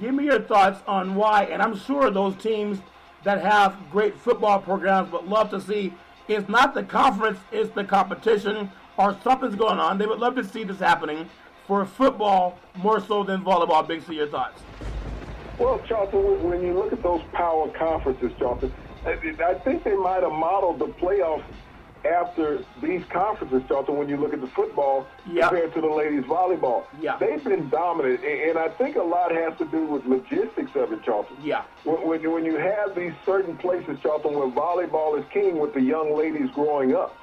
Give me your thoughts on why, and I'm sure those teams that have great football programs would love to see it's not the conference, it's the competition, or something's going on. They would love to see this happening for football more so than volleyball. Big C, your thoughts? Well, Charlton, when you look at those power conferences, Charlton, I think they might have modeled the playoffs after these conferences, Charlton, when you look at the football compared to the ladies' volleyball. Yeah. They've been dominant, and I think a lot has to do with logistics of it, Charlton. Yeah. When you have these certain places, Charlton, where volleyball is king with the young ladies growing up,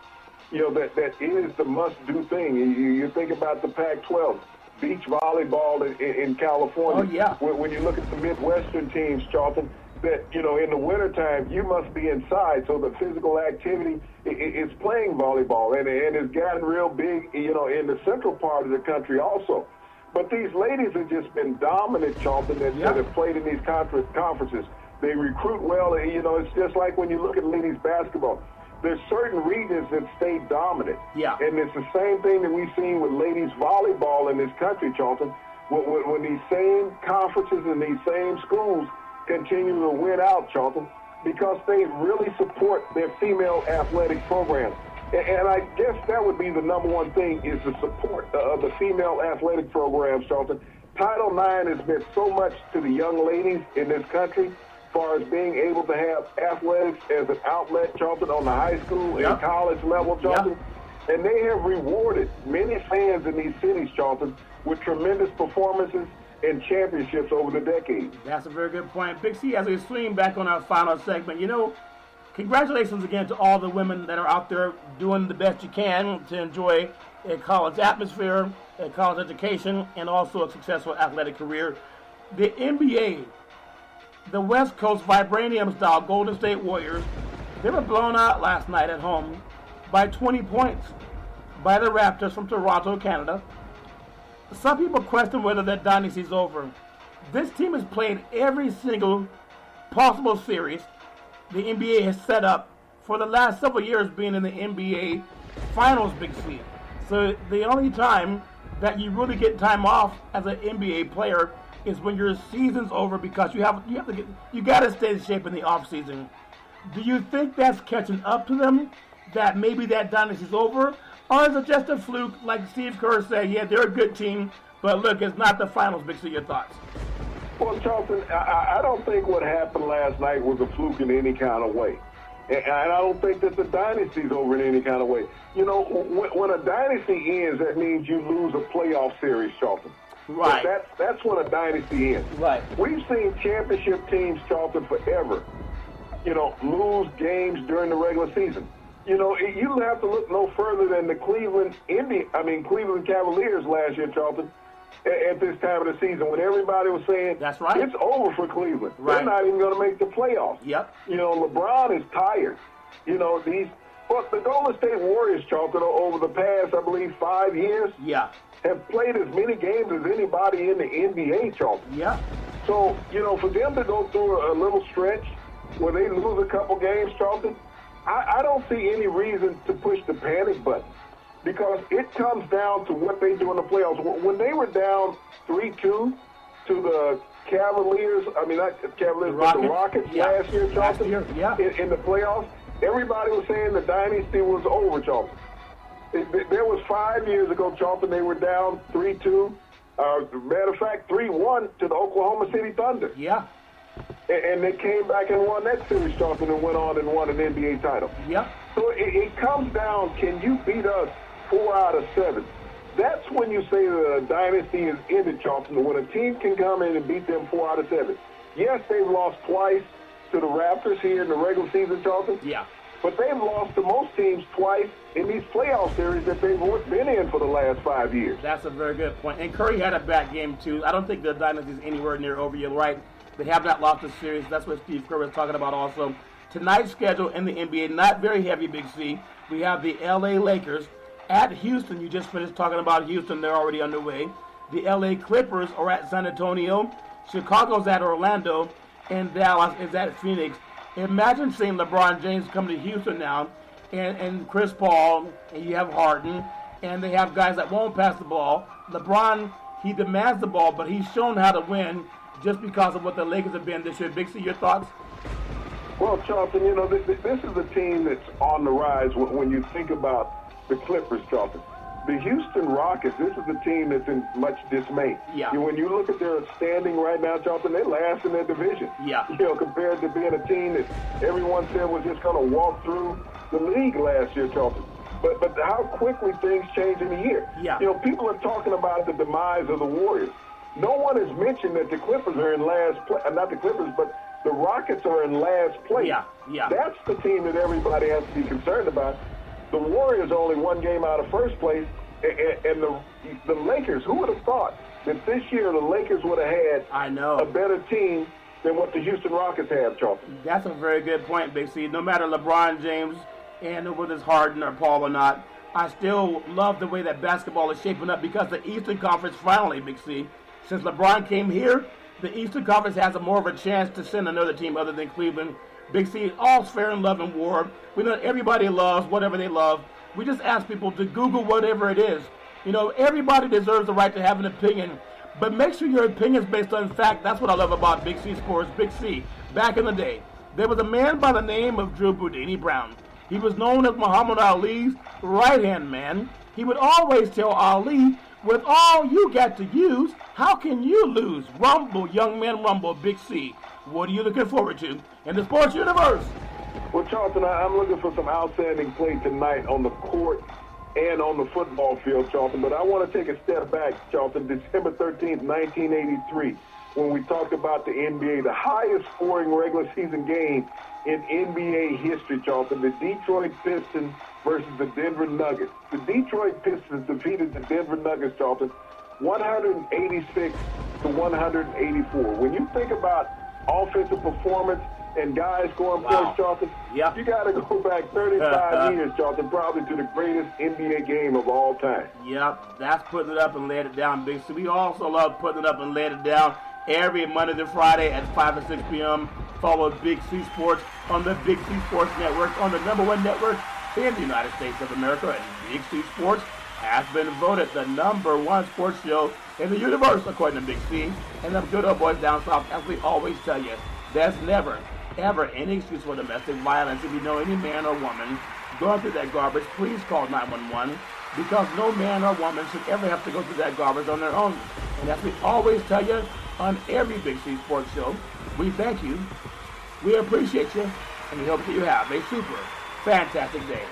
you know, that it is the must-do thing. You think about the Pac-12, beach volleyball in California. Oh, yeah. When you look at the Midwestern teams, Charlton, that, you know, in the wintertime, you must be inside. So the physical activity is playing volleyball, and it's gotten real big, you know, in the central part of the country also. But these ladies have just been dominant, Charlton, that have played in these conferences. They recruit well. You know, it's just like when you look at ladies basketball. There's certain regions that stay dominant. Yeah. And it's the same thing that we've seen with ladies volleyball in this country, Charlton. When these same conferences and these same schools continue to win out, Charlton, because they really support their female athletic programs. And I guess that would be the number one thing, is the support of the female athletic programs, Charlton. Title IX has meant so much to the young ladies in this country as far as being able to have athletics as an outlet, Charlton, on the high school and college level, Charlton. And they have rewarded many fans in these cities, Charlton, with tremendous performances and championships over the decades. That's a very good point. Big C, as we swing back on our final segment, you know, congratulations again to all the women that are out there doing the best you can to enjoy a college atmosphere, a college education, and also a successful athletic career. The NBA, the West Coast Vibranium-style Golden State Warriors, they were blown out last night at home by 20 points by the Raptors from Toronto, Canada. Some people question whether that dynasty is over. This team has played every single possible series the NBA has set up for the last several years, being in the NBA Finals, Big C. So the only time that you really get time off as an NBA player is when your season's over, because you got to stay in shape in the off season. Do you think that's catching up to them, that maybe that dynasty's over? Or is it just a fluke, like Steve Kerr said, yeah, they're a good team, but look, it's not the finals. Big C, your thoughts? Well, Charlton, I don't think what happened last night was a fluke in any kind of way. And I don't think that the dynasty's over in any kind of way. You know, when a dynasty ends, that means you lose a playoff series, Charlton. Right. That's when a dynasty ends. Right. We've seen championship teams, Charlton, forever, you know, lose games during the regular season. You know, you have to look no further than the Cleveland Cavaliers last year, Charlton, at this time of the season, when everybody was saying, that's right, it's over for Cleveland. Right. They're not even going to make the playoffs. Yep. You know, LeBron is tired. You know, but the Golden State Warriors, Charlton, over the past, I believe, 5 years, have played as many games as anybody in the NBA, Charlton. Yeah. So, you know, for them to go through a little stretch where they lose a couple games, Charlton, I don't see any reason to push the panic button, because it comes down to what they do in the playoffs. When they were down 3-2 to the Cavaliers, the Rockets last year, Charlton, in the playoffs, everybody was saying the dynasty was over, Charlton. There was 5 years ago, Charlton, they were down 3-2. Matter of fact, 3-1 to the Oklahoma City Thunder. Yeah. And they came back and won that series, Charlton, and went on and won an NBA title. Yeah. So it comes down, can you beat us 4 out of 7? That's when you say the dynasty is ended, Charlton, when a team can come in and beat them 4 out of 7. Yes, they've lost twice to the Raptors here in the regular season, Charlton. Yeah. But they've lost to most teams twice in these playoff series that they've been in for the last 5 years. That's a very good point. And Curry had a bad game, too. I don't think the dynasty is anywhere near over. You're right. They have not lost the series. That's what Steve Kerr was talking about also. tonight's schedule in the NBA, not very heavy, Big C. We have the LA Lakers at Houston. You just finished talking about Houston. They're already underway. The LA Clippers are at San Antonio. Chicago's at Orlando. And Dallas is at Phoenix. Imagine seeing LeBron James come to Houston now, and Chris Paul, and you have Harden, and they have guys that won't pass the ball. LeBron, he demands the ball, but he's shown how to win just because of what the Lakers have been this year. Big C, your thoughts? Well, Charlton, you know, this is a team that's on the rise when you think about the Clippers, Charlton. The Houston Rockets, this is a team that's in much dismay. Yeah. When you look at their standing right now, Charlton, they're last in their division. Yeah. You know, compared to being a team that everyone said was just going to walk through the league last year, Charlton. But how quickly things change in a year. Yeah. You know, people are talking about the demise of the Warriors. No one has mentioned that the Clippers are in last place. Not the Clippers, but the Rockets are in last place. Yeah. That's the team that everybody has to be concerned about. The Warriors are only one game out of first place, and the Lakers, who would have thought that this year the Lakers would have had a better team than what the Houston Rockets have, Charlton? That's a very good point, Big C. No matter LeBron James and whether it's Harden or Paul or not, I still love the way that basketball is shaping up because the Eastern Conference finally, Big C, since LeBron came here, the Eastern Conference has more of a chance to send another team other than Cleveland. Big C, all's fair in love and war. We know everybody loves whatever they love. We just ask people to Google whatever it is. You know, everybody deserves the right to have an opinion, but make sure your opinion is based on fact. That's what I love about Big C Sports. Big C, back in the day, there was a man by the name of Drew Boudini Brown. He was known as Muhammad Ali's right-hand man. He would always tell Ali, with all you got to use, how can you lose? Rumble, young man, rumble, Big C. What are you looking forward to in the sports universe? Well, Charlton, I'm looking for some outstanding play tonight on the court and on the football field, Charlton. But I want to take a step back, Charlton. December 13th, 1983, when we talked about the NBA, the highest scoring regular season game in NBA history, Charlton. The Detroit Pistons versus the Denver Nuggets. The Detroit Pistons defeated the Denver Nuggets, Charlton, 186 to 184. When you think about offensive performance and guys scoring points, Charlton, you got to go back 35 years, Charlton, probably to the greatest NBA game of all time. Yep, that's putting it up and laying it down, Big C. We also love putting it up and laying it down every Monday to Friday at 5 and 6 p.m. Follow Big C Sports on the Big C Sports Network, on the #1 network in the United States of America. And Big C Sports has been voted the #1 sports show in the universe, according to Big C. And them good old boys down south, as we always tell you, there's never, ever any excuse for domestic violence. If you know any man or woman going through that garbage, please call 911, because no man or woman should ever have to go through that garbage on their own. And as we always tell you on every Big C Sports show, we thank you, we appreciate you, and we hope that you have a super fantastic day.